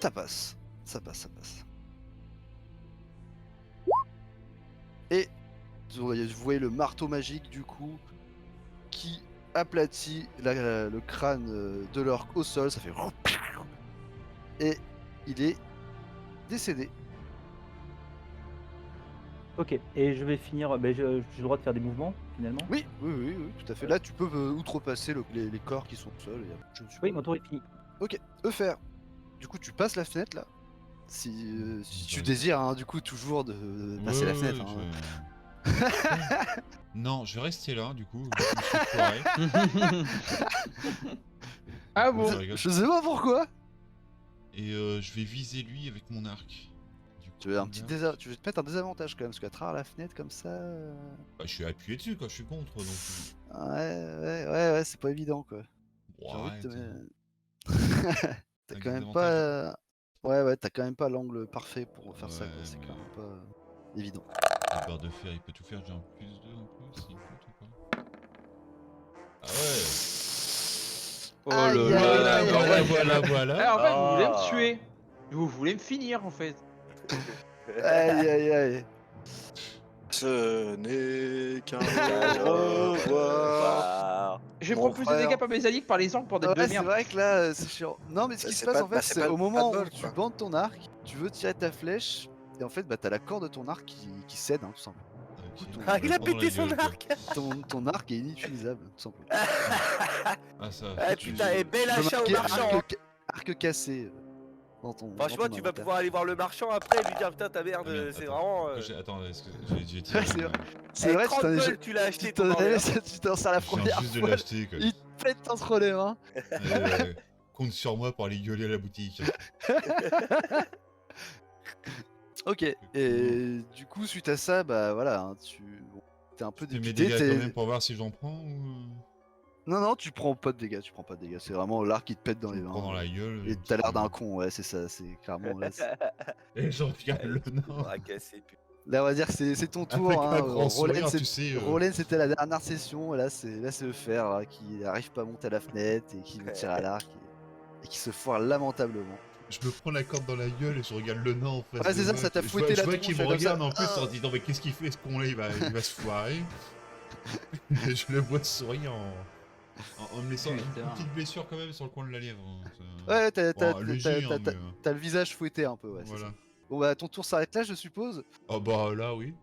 Ça passe. Ça passe, ça passe. Et vous voyez le marteau magique du coup qui aplatit le crâne de l'orque au sol. Ça fait... Et il est décédé. Ok, et je vais finir. J'ai le droit de faire des mouvements finalement. Oui, tout à fait. Là, tu peux outrepasser les corps qui sont au sol. Je ne suis Oui, pas- mon tour est fini. Ok, Eufer. Du coup, tu passes la fenêtre là. Si tu Bah, désires, hein, du coup, toujours de passer la fenêtre. Hein. Non, je vais rester là, du coup. Je me suis foiré. Ah Non, bon je rigole. Je sais pas pourquoi. Et je vais viser lui avec mon arc. Du coup, Tu veux mon arc- tu veux te mettre un désavantage quand même, parce qu'à travers la fenêtre comme ça. Bah, je suis appuyé dessus quand je suis contre, donc. Ouais, c'est pas évident quoi. Bon, J'ai envie de arrête. te mettre. T'as Avec quand des même avantages. pas. Ouais, t'as quand même pas l'angle parfait pour faire ça quoi. Ouais, C'est mais- quand même pas évident. La barre de fer, il peut tout faire. J'ai un plus 2 en plus, il peut tout pas. Ah ouais. Oh Aïe, là aïe, là, aïe, bah aïe, ouais. aïe. Voilà. En fait, vous voulez Ah. me tuer. Vous voulez me finir, en fait. Aïe. Ce n'est qu'un Au au revoir. Je Mon prends plus de frère. dégâts par mes alliés que par les angles pour des Ouais, de c'est merde. vrai que là, c'est chiant. Non, mais ce qui se c'est passe pas- en fait, bah, c'est c'est pas- au pas moment de bol, où tu quoi. bandes ton arc, tu veux tirer ta flèche, et en fait, bah, t'as la corde de ton arc qui cède, hein, tout simplement. Ok. Ah, il a Pendant la pété son gueule, quoi. arc. Ton arc est inutilisable, tout simplement. Ah, ça. Ah Tu- putain, et bel tu peux achat au marquer marchand. Hein. arc cassé dans ton. Franchement, dans ton tu vas inventaire. pouvoir aller voir le marchand après et lui dire putain ta merde, Ah, merde, c'est attends. vraiment. Attends, est-ce que j'ai tiré Ouais, c'est vrai. Eh, C'est vrai, 30 balles, tu l'as acheté tu ton t'en bordel. tu t'en sers la Je viens première juste de fois. l'acheter, quoi. Il te pète entre les mains. Compte sur moi pour aller gueuler à la boutique. Ok, et du coup, suite à ça, bah voilà, hein, t'es un peu Tu mets dépité. des dégâts quand même pour voir si j'en prends ou. Non, tu prends pas de dégâts, C'est vraiment l'arc qui te pète dans Je les me mains. prends dans la gueule. Et t'as l'air d'un con, ouais, c'est ça, c'est clairement. Là, Et j'en viens le nom. Bras cassés, putain. là, on va dire que c'est ton tour. Avec Hein. un grand sourire, c'est- tu sais. Roland, c'était la dernière session. Là, c'est le fer là, qui n'arrive pas à monter à la fenêtre et qui nous tire à l'arc et qui se foire lamentablement. Je me prends la corde dans la gueule et je regarde le nain en face. Ouais, c'est de ça, moi. ça t'a Je fouetté vois la qu'il tronche, me comme ça. regarde en plus Ah. en se disant mais qu'est-ce qu'il fait ce con là, il va se foirer. Et je le vois sourire en me laissant une Putain. petite blessure quand même sur le coin de la lèvre. Hein. Ouais, Bon, léger, hein, mais, t'as le visage fouetté un peu, ouais. c'est voilà. ça. Bon, bah, ton tour s'arrête là, je suppose. Oh bah là oui.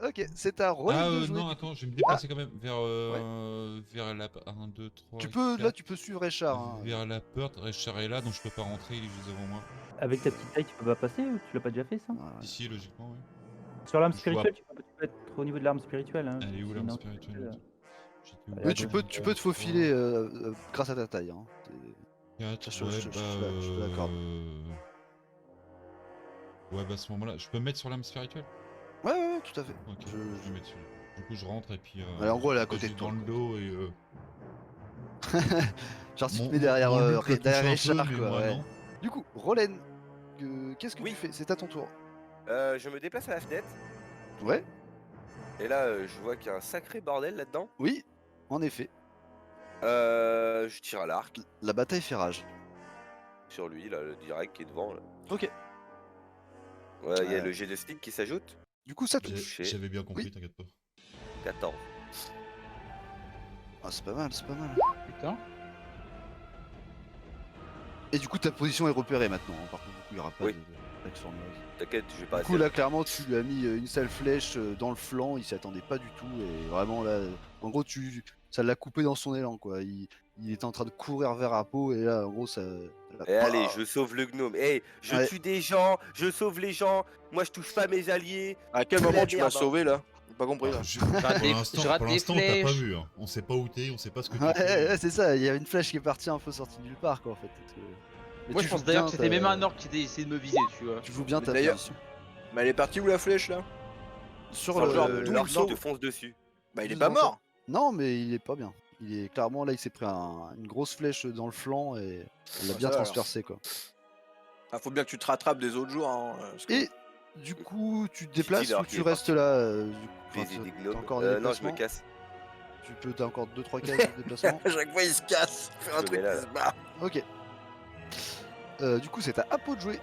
Ok, c'est à Roland Ah de jouer. non attends, je vais me déplacer quand même vers la 1, 2, 3. Là, tu peux suivre Richard. Hein. Vers la porte, Richard est là donc je peux pas rentrer, il est juste devant moi. Avec ta petite taille, tu peux pas passer ou tu l'as pas déjà fait ça? Ouais. Ici logiquement oui. Sur l'arme Je spirituelle, tu peux être au niveau de l'arme spirituelle. Hein, Elle est où c'est l'arme une arme spirituelle? J'étais où? Ouais, Oui, à tu gauche. peux te faufiler grâce à ta taille. Hein. 4, Je- ouais, je- je- je te l'accorde. Ouais, bah à ce moment-là, je peux me mettre sur l'arme spirituelle? Ouais, tout à fait. Ok, Je- je vais mettre sur. Du coup, je rentre et puis. Ouais, en gros, elle est à quand côté j'ai de toi, dans le quoi. dos et. Genre, tu Mon- te mets derrière, mon look le touche derrière un peu, Richard, mais quoi. moi, Ouais. non. Du coup, Roland, qu'est-ce que Oui. tu fais? C'est à ton tour. Je me déplace à la fenêtre Ouais, et là je vois qu'il y a un sacré bordel là-dedans. oui, en effet. Je tire à l'arc La bataille fait rage. sur lui, là, le direct qui est devant. Là. Ok. Ouais, il y a le jet de stick qui s'ajoute. Du coup, ça touche. J'avais bien compris, Oui. t'inquiète pas. 14. Ah, c'est pas mal. Putain. Et du coup, ta position est repérée maintenant. Hein. Par contre, du coup, il n'y aura pas Oui. d'action noise. T'inquiète, je vais pas Du coup, là, clairement, tu lui as mis une seule flèche dans le flanc. Il s'y attendait pas du tout. Et vraiment, là, en gros, ça l'a coupé dans son élan, quoi. Il était en train de courir vers Apo. Et là, en gros, ça. Et allez, je sauve le gnome. Hey, je Ouais. tue des gens, je sauve les gens. Moi, je touche pas mes alliés. À quel C'est moment la tu m'as merde, hein. sauvé là? J'ai pas compris là. rate des- je rate Pour des l'instant, on t'a pas flèches. vu. Hein. On sait pas où t'es, on sait pas ce que tu Ouais, fais. ouais, c'est ça. Il y a une flèche qui est partie un peu sortie de nulle part, quoi, en fait. parce que- Mais Moi, tu je pense joues d'ailleurs bien que c'était ta- même un orc qui était essayé de me viser, tu vois. Tu joues bien ta D'ailleurs, position. Mais elle est partie où la flèche là? Sur Genre, le. d'où l'orc il qui sort te fonce dessus. Bah il est Plus pas encore. mort. Non, mais il est pas bien. Il est clairement là, il s'est pris une grosse flèche dans le flanc et elle l'a Ah, bien ça, alors. transpercé, quoi. Ah, faut bien que tu te rattrapes des autres jours. Hein, parce que- Et du coup, tu te déplaces alors ou qu'il tu est restes parti. là Baiser des t'as globes. encore des Non, je me déplacements casse. T'as encore 2-3 cases de déplacement. À chaque fois il se casse, faire un Je truc mets là, qui se barre. Ok. Du coup, c'est à Apo de jouer.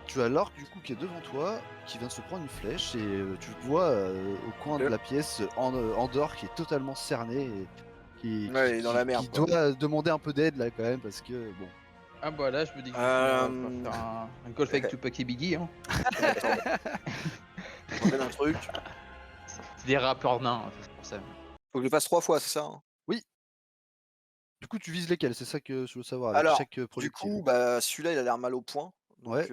Tu as l'orque du coup qui est devant toi, qui vient de se prendre une flèche et tu vois au coin de Le- la pièce Andorre qui est totalement cerné et Ouais, il est dans la merde, qui quoi. doit demander un peu d'aide là quand même parce que bon. Ah bah là, je me dis que je vais faire un golf avec Tupac et Biggie. Hein. Attends, je rappelle un truc. C'est des rappeurs nains, hein, c'est pour ça. Faut que je le fasse 3 fois, c'est ça hein. Du coup, tu vises lesquels? C'est ça que je veux savoir avec Alors, chaque du projectile. coup, bah, celui-là, il a l'air mal au point. Donc, Ouais.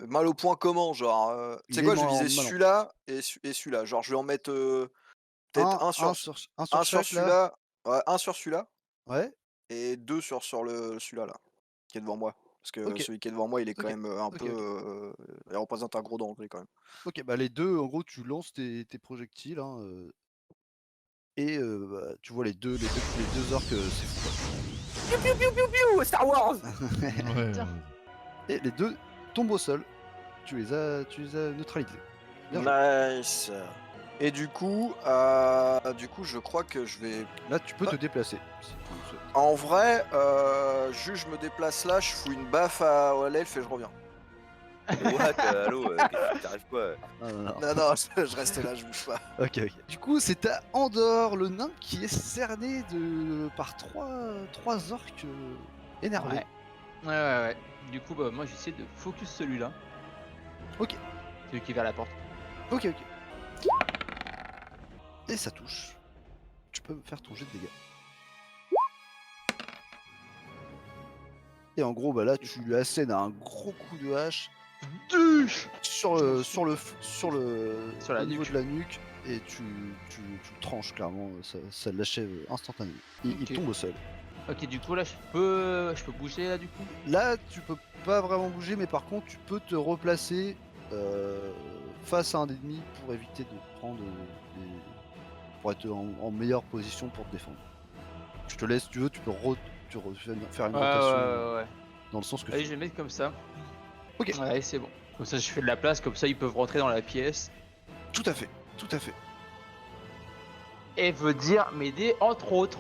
mal au point comment? Genre, tu Il sais est quoi? Je vais mal en- viser mal en- celui-là et celui-là. Genre, je vais en mettre peut-être un sur un sur chaque là. celui-là, ouais, un sur celui-là Ouais. et 2 sur celui-là là, qui est devant moi. Parce que Ok. celui qui est devant moi, il est quand Ok. même un Ok, peu, il représente un gros danger quand même. Ok, bah les deux, en gros, tu lances tes projectiles hein, et bah, tu vois les deux orques, c'est fou. Piou, piou, piou, piou, piou, Star Wars. Ouais, Et les deux tombent au sol. Tu les as neutralisés. Bien joué. Nice. Et du coup, je crois que je vais. Là, tu peux te déplacer. Si tu le souhaites. En vrai, juste je me déplace là, je fous une baffe à l'elfe et je reviens. What, allô, t'arrives quoi? Non. Non, je reste là, je bouge pas. Ok. Du coup, c'est à Andorre, le nain, qui est cerné par trois orques énervés. Ouais. Du coup, bah moi j'essaie de focus celui-là. Ok. Celui qui est vers la porte. Ok. Et ça touche. Tu peux me faire ton jet de dégâts. Et en gros, bah là, tu lui assènes un gros coup de hache sur le Sur la au niveau nuque. de la nuque et tu le tranches clairement. Ça l'achève instantanément. Il Ok. tombe au sol. Ok, du coup là je peux bouger là du coup. Là, tu peux pas vraiment bouger, mais par contre, tu peux te replacer face à un ennemi pour éviter de prendre pour être en meilleure position pour te défendre. Je te laisse, si tu veux, tu peux faire une rotation Ouais. dans le sens que Allez, tu je vais mettre comme ça. Ok. Ouais, c'est bon. Comme ça, je fais de la place, comme ça, ils peuvent rentrer dans la pièce. Tout à fait. Et veut dire m'aider, entre autres.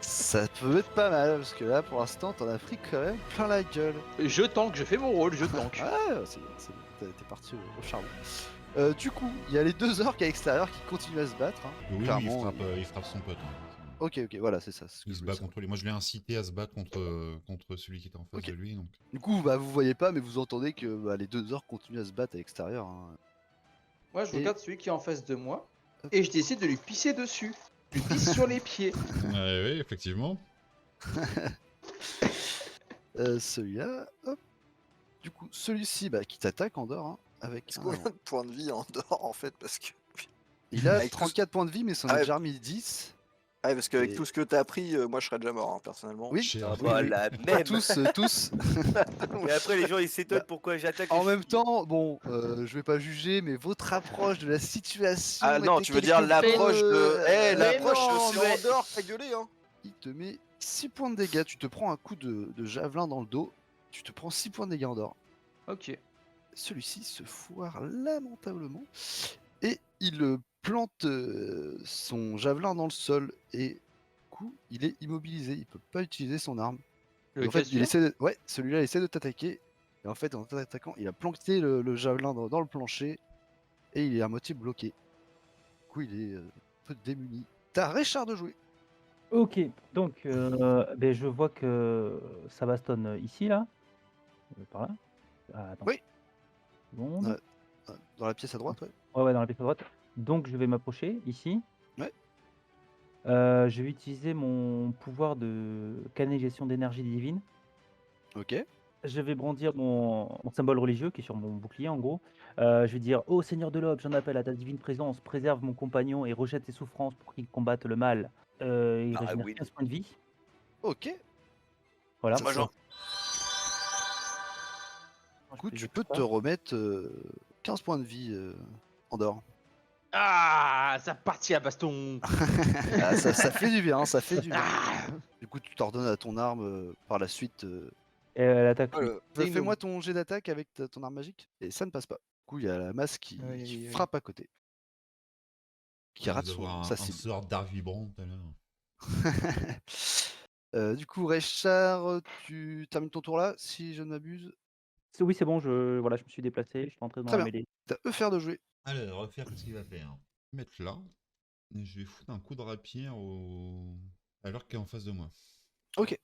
Ça peut être pas mal, parce que là, pour l'instant, t'en as pris quand même plein la gueule. Je tank, je fais mon rôle, je tank. Ah, c'est bien, t'es parti au charbon. Du coup, il y a les deux orques à l'extérieur qui continuent à se battre. Hein. Oui, Clairement, il frappe son pote. Hein. Ok, voilà, c'est ça. c'est ce que Il je se voulais bat savoir. contre lui. Moi, je l'ai incité à se battre contre celui qui était en face Ok. de lui. Donc... Du coup, bah, vous voyez pas, mais vous entendez que bah, les deux orques continuent à se battre à l'extérieur. Hein. Moi, je Et- regarde celui qui est en face de moi. Et je décide de lui pisser dessus. Je lui pisse sur les pieds. oui, effectivement. Celui-là, hop. Du coup, celui-ci bah, qui t'attaque en dehors, hein, avec Est-ce combien de points de vie en dehors en fait? Parce que. Il a Avec tout 34 points de vie, mais ça en Ah a ouais. déjà remis 10. Ouais, parce qu'avec Et- tout ce que t'as pris, moi je serais déjà mort, hein, personnellement. Oui, Cher. oui, Voilà, même. tous. Et après, les gens ils s'étonnent Bah, pourquoi j'attaque. En les même filles. temps, bon, je vais pas juger, mais votre approche de la situation. Ah non, était tu veux dire quelque l'approche peu, de. euh, L'approche, non, c'est mais- en dehors, t'as gueulé, hein. Il te met 6 points de dégâts. Tu te prends un coup de javelin dans le dos. Tu te prends 6 points de dégâts en dehors. Ok. Celui-ci se foire lamentablement. Et il plante son javelin dans le sol. Et du coup, il est immobilisé. Il peut pas utiliser son arme. Et en fait, ouais, celui-là essaie de t'attaquer. Et en fait, en t'attaquant, il a planté le javelin dans le plancher. Et il est à moitié bloqué. Du coup, il est un peu démuni. T'as Richard de jouer. Ok, donc je vois que ça bastonne ici, là. Par là. Ah, attends. Oui. Seconde. Ouais. Dans la pièce à droite, ouais. Ouais, dans la pièce à droite. Donc je vais m'approcher ici. Ouais. Je vais utiliser mon pouvoir de canalisation d'énergie divine. Ok. Je vais brandir mon symbole religieux qui est sur mon bouclier en gros. Je vais dire: Ô Seigneur de l'aube, j'en appelle à ta divine présence, préserve mon compagnon et rejette ses souffrances pour qu'il combatte le mal. Il Ah, régénère oui. 15 points de vie. Ok. Voilà. Moi, j'en- Du coup, tu peux te remettre 15 points de vie en dehors. Ah, ça partit à baston. Ah, ça fait du bien, ça fait du bien. Ah. Du coup, tu t'ordonnes à ton arme par la suite. Et elle attaque. Ouais, Fais-moi ton jet d'attaque avec ton arme magique. Et ça ne passe pas. Du coup, il y a la masse qui Aïe, aïe, aïe. frappe à côté. Qui On rate risque d'avoir sa un cible. sort d'art vibrant tout à l'heure. Du coup, Richard, tu termines ton tour là, si je ne m'abuse. Oui, c'est bon, voilà, je me suis déplacé, je suis entré dans Très la bien. mêlée. T'as Eufer de jouer. Alors, refaire, qu'est-ce qu'il va faire? Je vais mettre là. Et je vais foutre un coup de rapière à l'orque qui est en face de moi. Ok. Du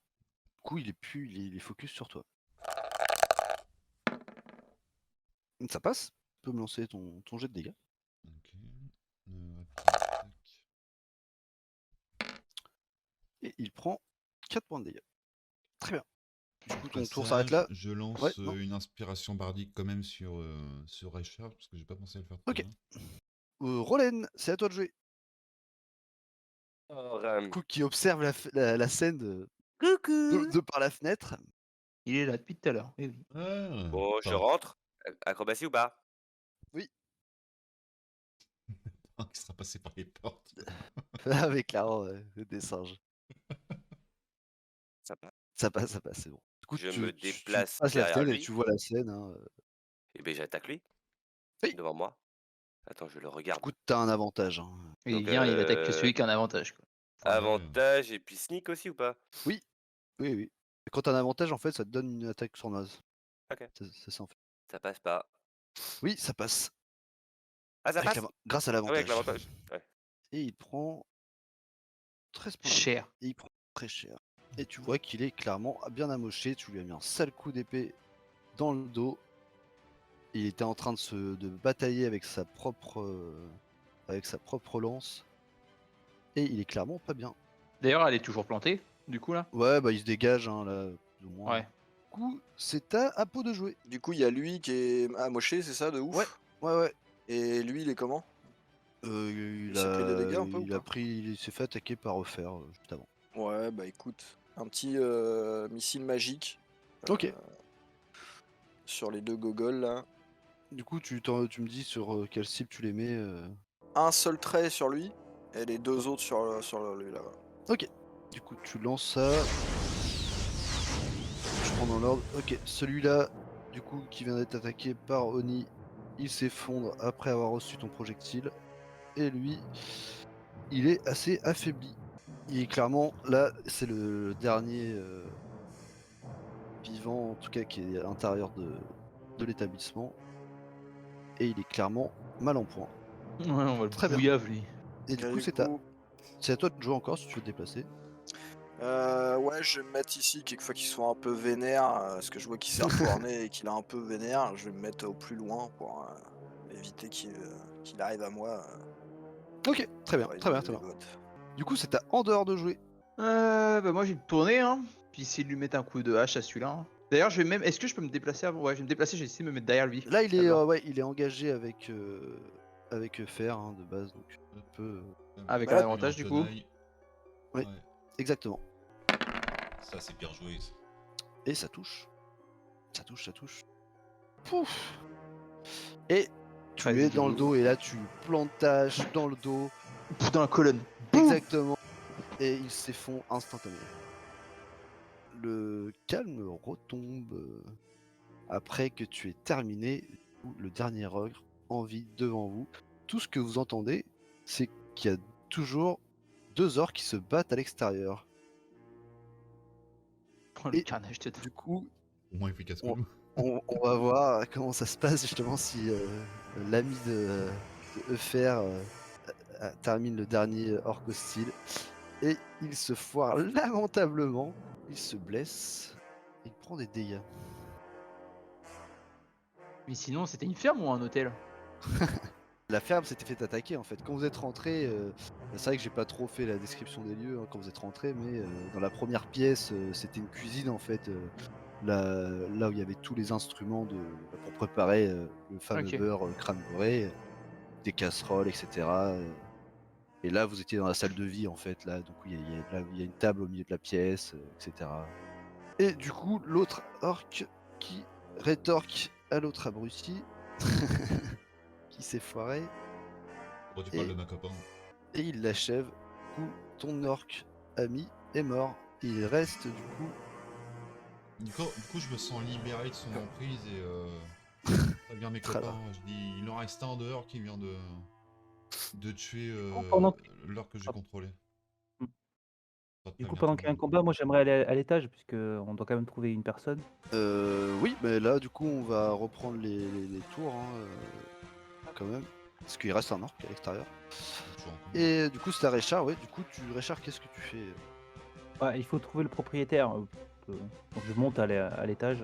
coup, il est focus sur toi. Ça passe. Tu peux me lancer ton jet de dégâts. Ok. Rapière, tac. Et il prend 4 points de dégâts. Très bien. Du coup, ton tour Passage, s'arrête là. je lance Ouais, non. une inspiration bardique quand même sur Richard, parce que j'ai pas pensé à le faire tout Ok. à l'heure. Rolen, c'est à toi de jouer. Alors, Du coup, qui observe la scène coucou. de par la fenêtre. Il est là depuis tout à l'heure. Eh oui. Ah, Bon, je pardon. rentre. Acrobatie ou pas? Qui sera passé par les portes. Avec clairement des singes. Ça passe. Ça passe, c'est bon. Du coup, Je tu me tu déplace passes la derrière scène et lui. tu vois la scène, hein. Et ben j'attaque lui. Oui. Devant moi. Attends, je le Du regarde. coup, t'as un avantage, hein. Il Donc, vient, il attaque que celui qui a un avantage. Quoi. avantage et puis sneak aussi ou pas? Oui, oui, oui. Et quand t'as un avantage, en fait, ça te donne une attaque sournoise. Ok. C'est ça, en fait. Ça passe pas. Oui, ça passe. Ah, ça passe? Grâce à Ah oui, avec l'avantage. l'avantage. Ouais. Et il prend 13 points. Cher. Et il prend très cher. Et tu vois qu'il est clairement bien amoché. Tu lui as mis un sale coup d'épée dans le dos. Il était en train de batailler avec sa propre lance. Et il est clairement pas bien. D'ailleurs, elle est toujours plantée, du coup, là. Ouais, bah il se dégage, hein, là, plus ou moins. Ouais. Du coup, c'est à Apo de jouer. Du coup, il y a lui qui est amoché, c'est ça, de ouf? Ouais, ouais. Et lui, il est comment? Il s'est pris des dégâts un a, peu ou il a pas? pris, il s'est fait attaquer par Refaire juste avant. Ouais, bah écoute, un petit missile magique Ok. sur les deux gogoles là. Du coup, tu me dis sur quelle cible tu les mets. Un seul trait sur lui et les deux autres sur lui là-bas. Ok. Du coup, tu lances ça. Je prends dans l'ordre. Ok, celui-là, du coup, qui vient d'être attaqué par Oni, il s'effondre après avoir reçu ton projectile. Et lui, il est assez affaibli. Il est clairement, là, c'est le dernier vivant, en tout cas, qui est à l'intérieur de l'établissement. Et il est clairement mal en point. Ouais, on va le Très bien. bouillave, lui. Et du coup, c'est à toi de jouer encore si tu veux te déplacer. Ouais, je vais me mettre ici, quelquefois qu'il soit un peu vénère, parce que je vois qu'il s'est retourné et qu'il est un peu vénère. Je vais me mettre au plus loin pour éviter qu'il arrive à moi. Ok, très bien, pour très bien, éviter très bien. les bottes. Du coup, c'est à en dehors de jouer. Bah moi, je vais me tourner, hein. Puis essayer de lui mettre un coup de hache à celui-là. Hein. D'ailleurs, je vais même. Est-ce que je peux me déplacer avant? Ouais, je vais me déplacer, j'ai essayé de me mettre derrière lui. Là, il Ça est, te va. ouais, il est engagé avec Fer hein, de base, donc il peut. Avec Bah un là, avantage, du coup. Tenaille. Oui. Ouais. Exactement. Ça, c'est bien joué. Ça. Et ça touche. Ça touche. Pouf. Et tu Vas-y, es dans le Jojo. dos et là tu plantes ta hache dans le dos. Pouf, dans la colonne. Exactement. Et il s'effondre instantanément. Le calme retombe après que tu aies terminé le dernier ogre en vie devant vous. Tout ce que vous entendez, c'est qu'il y a toujours 2 orques qui se battent à l'extérieur. Oh, le Et carnage de du coup, Moins efficace que On- nous. on va voir comment ça se passe justement si l'ami de Eufer termine le dernier orc hostile. Et il se foire lamentablement, il se blesse, il prend des dégâts. Mais sinon, c'était une ferme ou un hôtel? La ferme s'était fait attaquer en fait. Quand vous êtes rentré, c'est vrai que j'ai pas trop fait la description des lieux hein, quand vous êtes rentré, mais dans la première pièce, c'était une cuisine en fait, là où il y avait tous les instruments pour préparer le fameux Ok. beurre crâne beurré, des casseroles, etc. Et là, vous étiez dans la salle de vie en fait, là, donc il y a une table au milieu de la pièce, etc. Et du coup, l'autre orc qui rétorque à l'autre abruti. Qui s'est foiré Pourquoi tu parles de ma copain? et il l'achève. Du coup, ton orc ami est mort. Il reste du coup. Du coup, je me sens libéré de son emprise et ça vient mes Très copains. Je dis, il en reste un en dehors qui vient de tuer Pendant- l'orque que j'ai contrôlé. Ça va Du très coup, bien pendant qu'il y a un tomber. combat, moi j'aimerais aller à l'étage, puisque on doit quand même trouver une personne. Oui, mais là, du coup, on va reprendre les tours, hein, quand même. Parce qu'il reste un orc à l'extérieur. Toujours en combat. Et du coup, c'est à Richard, ouais. Du coup, Richard, qu'est-ce que tu fais? Ouais, il faut trouver le propriétaire. Donc je monte à l'étage.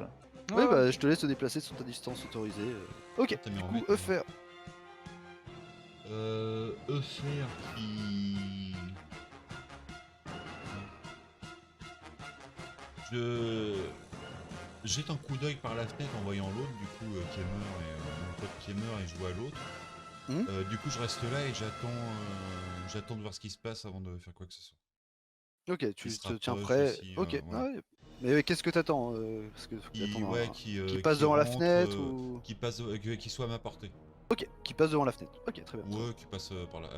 Oui, Ouais, bah, ok. je te laisse te déplacer sur ta distance autorisée. Ok, Ah, t'as mis du en coup, V, ouais. Eufer. Eufer qui... Je jette un coup d'œil par la fenêtre en voyant l'autre, du coup, qui meurt, et mon pote qui meurt, et je vois l'autre. Mhm. Du coup, je reste là et j'attends de voir ce qui se passe avant de faire quoi que ce soit. Ok, Il tu se te tiens rapproche prêt. aussi, Ok, voilà. ouais. Mais qu'est-ce que t'attends? Parce que faut que Qui, t'attendes ouais, qui passe qui devant la rentre, fenêtre ou. qui passe, qui soit à ma portée. Ok, qui passe devant la fenêtre. Ok, très bien. Ouais, qui passe par là,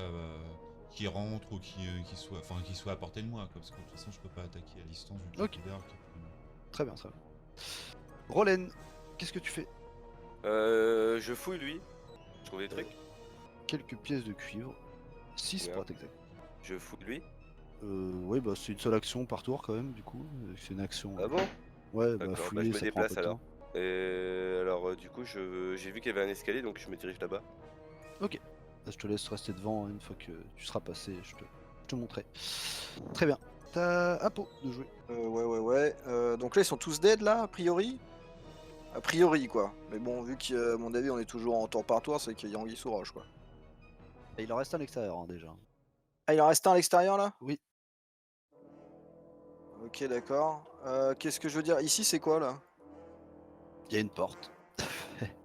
qui rentre ou qui soit à portée de moi, quoi, parce que de toute façon, je peux pas attaquer à distance vu que Ok. j'ai plus d'arc et puis- Très bien, très bien. Rolen, qu'est-ce que tu fais? Je fouille lui. Je trouve des trucs. Quelques pièces de cuivre. 6 pour Ouais. être exact. Je fouille lui. Oui, bah c'est une seule action par tour quand même, du coup. C'est une action. Ah bon? Ouais, bah D'accord, bah, fouiller, je me ça prend un peu déplace de alors. temps. Et alors, du coup, j'ai vu qu'il y avait un escalier, donc je me dirige là-bas. Ok. Là, je te laisse rester devant, hein, une fois que tu seras passé, je te montrerai. Très bien. T'as Apo de jouer. Ouais. Donc là, ils sont tous dead là, a priori? A priori, quoi. Mais bon, vu qu'à mon avis, on est toujours en tour par tour, c'est qu'il y a Anguille sous roche, quoi. Et il en reste un à l'extérieur, hein, déjà. Ah, il en reste un à l'extérieur là? Oui. Ok, d'accord. Qu'est-ce que je veux dire? Ici, c'est quoi là? Il y a une porte.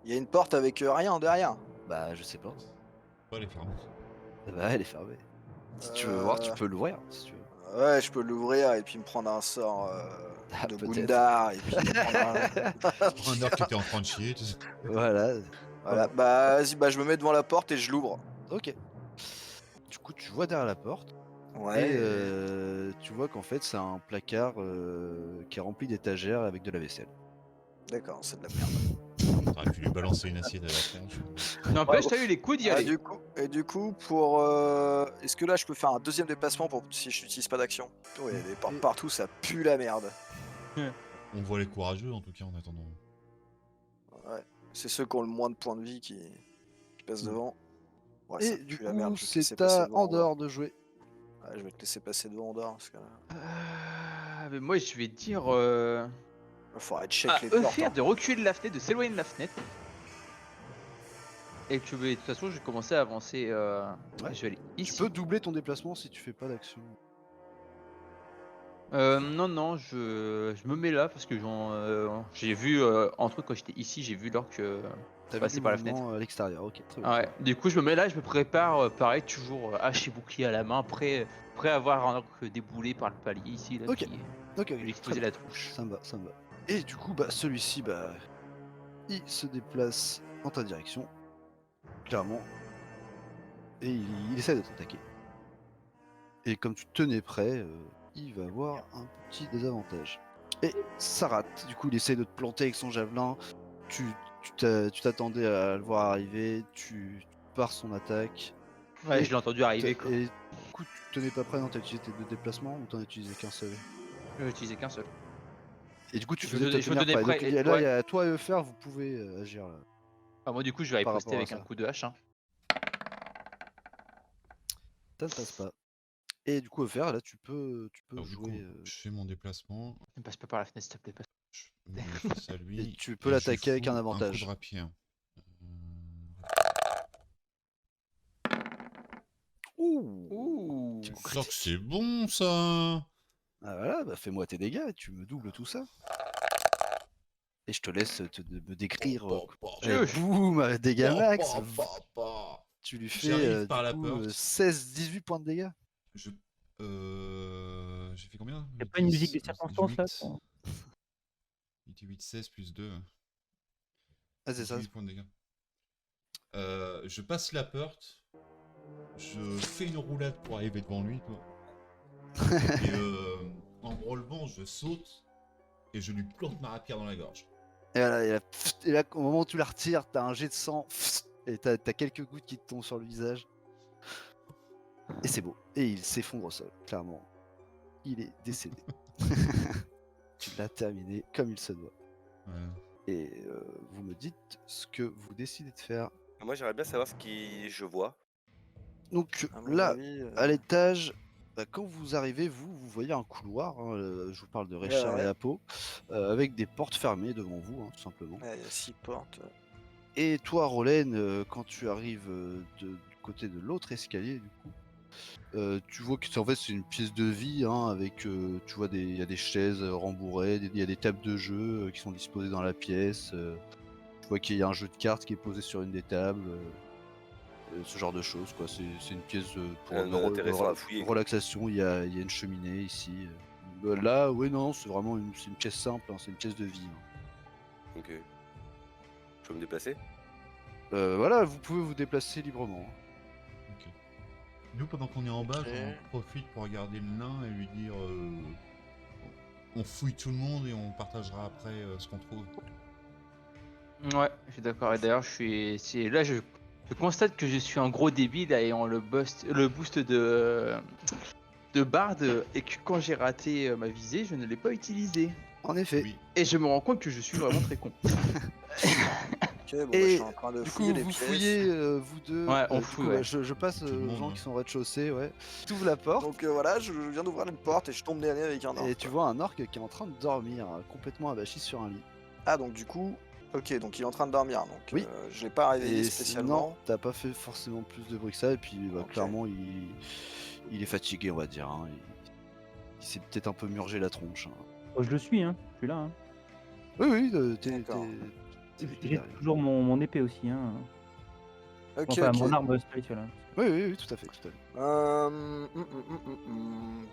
Il y a une porte avec rien derrière. Bah, je sais pas. Pas les fermer. Bah, elle est fermée. Si tu veux voir, tu Euh, peux l'ouvrir, si tu veux. Ouais, je peux l'ouvrir et puis me prendre un sort Ah, de peut-être. Gundar et puis me prendre un... Un orc qui était en train de chier, tu sais. Voilà. Voilà, bah vas-y, bah je me mets devant la porte et je l'ouvre. Ok. Du coup, tu vois derrière la porte. Ouais. Et tu vois qu'en fait, c'est un placard qui est rempli d'étagères avec de la vaisselle. D'accord, c'est de la merde. T'aurais pu lui balancer une assiette à la tronche. N'empêche, t'as eu les coups d'y Ah, aller. du coup, pour. Est-ce que là je peux faire un deuxième déplacement pour si je n'utilise pas d'action? Oh, il y a des portes Et- partout, ça pue la merde. On voit les courageux, en tout cas, en attendant. Ouais. C'est ceux qui ont le moins de points de vie qui passent Mm. devant. Ouais, ça Et du pue la merde, coup, je vais te laisser c'est passer à devant Andorre. Andorre de jouer. Ouais, je vais te laisser passer devant Andorre parce que là. Mais moi, je vais dire Il faudrait check à les portes. Eufer Hein. de reculer de la fenêtre, de s'éloigner de la fenêtre. Et que de toute façon, je vais commencer à avancer. Ouais. Je vais aller Tu ici. peux doubler ton déplacement si tu fais pas d'action. Non, je me mets là parce que j'ai vu un truc quand j'étais ici, j'ai vu l'orque T'as vu passer du par la fenêtre. mouvement à l'extérieur. Ok, très bien. Ah ouais. Du coup, je me mets là, je me prépare, pareil, toujours hache et bouclier à la main, prêt à avoir un orque déboulé par le palier ici, là, Ok. qui Ok, lui très exploser bien. la tronche. Ça me va, ça me va. Et du coup, bah celui-ci, bah, il se déplace en ta direction, clairement, et il essaie de t'attaquer. Et comme tu tenais prêt, il va avoir un petit désavantage. Et ça rate. Du coup, il essaie de te planter avec son javelin. Tu t'attendais à le voir arriver. Tu pars son attaque. Ouais, Et je l'ai entendu arriver, quoi. Et du coup, tu tenais pas prêt, non? T'as utilisé tes deux déplacements ou t'en as utilisé qu'un seul? Je vais utiliser qu'un seul. Et du coup, tu Je faisais me te donnais tenir prêt. prêt. Donc Et, là, il y ouais. a toi et Eufer, vous pouvez agir là, Ah, moi, du coup, je vais par riposter rapport à avec un ça. coup de hache. Hein. Ça ne passe pas. Et du coup, Eufer, là, tu peux Alors, du coup, jouer. je fais mon déplacement, Ne passe pas par la fenêtre, s'il te plaît. je me mets face à lui. Et tu peux et je l'attaquer avec un fous avantage. coup de rapier. Ouh! Ouh. Petit coup Ça que critique. c'est bon, ça. Ah voilà, bah fais-moi tes dégâts et tu me doubles tout ça. Et je te laisse me décrire. Boum, dégâts max. Tu lui fais J'arrive par du la coup porte. 16-18 points de dégâts. J'ai fait combien? Y'a pas une musique de circonstance là? 8, 16 plus 2. Ah, c'est ça. 18 points de dégâts. Je passe la porte. Je fais une roulade pour arriver devant lui, quoi. Et en me relevant, je saute et je lui plante ma rapière dans la gorge. Et voilà, et là, au moment où tu la retires, t'as un jet de sang et t'as quelques gouttes qui te tombent sur le visage. Et c'est beau. Et il s'effondre au sol, clairement. il est décédé. Tu l'as terminé comme il se doit. Voilà. Et vous me dites ce que vous décidez de faire. Moi, j'aimerais bien savoir ce que je vois. Donc À mon là, avis, à l'étage, quand vous arrivez, vous voyez un couloir, hein, je vous parle de Richard ouais. et Apo, avec des portes fermées devant vous, hein, tout simplement. Ouais, il y a 6 portes. Et toi, Rolène, quand tu arrives du côté de l'autre escalier, du coup, tu vois que en fait c'est une pièce de vie, hein, avec, tu vois, il y a des chaises rembourrées, il y a des tables de jeu qui sont disposées dans la pièce. Tu vois qu'il y a un jeu de cartes qui est posé sur une des tables. Ce genre de choses, quoi. C'est une pièce pour Rien d'intéressant à fouiller, quoi. relaxation. Il y a une cheminée ici. Là, oui, non, c'est vraiment c'est une pièce simple, hein, c'est une pièce de vie, hein. Ok. Je peux me déplacer? Voilà, vous pouvez vous déplacer librement, hein. Ok. Nous, pendant qu'on est en bas, Ok. on profite pour regarder le nain et lui dire on fouille tout le monde et on partagera après ce qu'on trouve. Ouais, je suis d'accord. Et d'ailleurs, je constate que je suis un gros débile ayant le boost de Bard et que quand j'ai raté ma visée, je ne l'ai pas utilisé. En effet. Oui. Et je me rends compte que je suis vraiment très con. Ok, bon, bah, je Et suis en train de du fouiller coup, les vous pièces. fouillez, vous deux. Ouais, on du fouille, coup, ouais. je passe Tout le aux monde, gens ouais. qui sont au rez-de-chaussée, ouais. Tu ouvres la porte. Donc voilà, je viens d'ouvrir une porte et je tombe nez à nez avec un orc. Et tu vois un orc qui est en train de dormir, complètement abachi sur un lit. Ah, donc du coup, ok, donc il est en train de dormir. Donc Oui. je l'ai pas réveillé Et spécialement. non, t'as pas fait forcément plus de bruit que ça, et puis Ok. clairement il est fatigué, on va dire, hein. Il s'est peut-être un peu murgé la tronche, hein. Oh, je le suis, hein. Je suis là. Hein. Oui, D'accord. J'ai toujours mon épée aussi. Hein. Ok, Enfin, ok. mon arme spirituelle. Hein. Oui, tout à fait, tout à fait.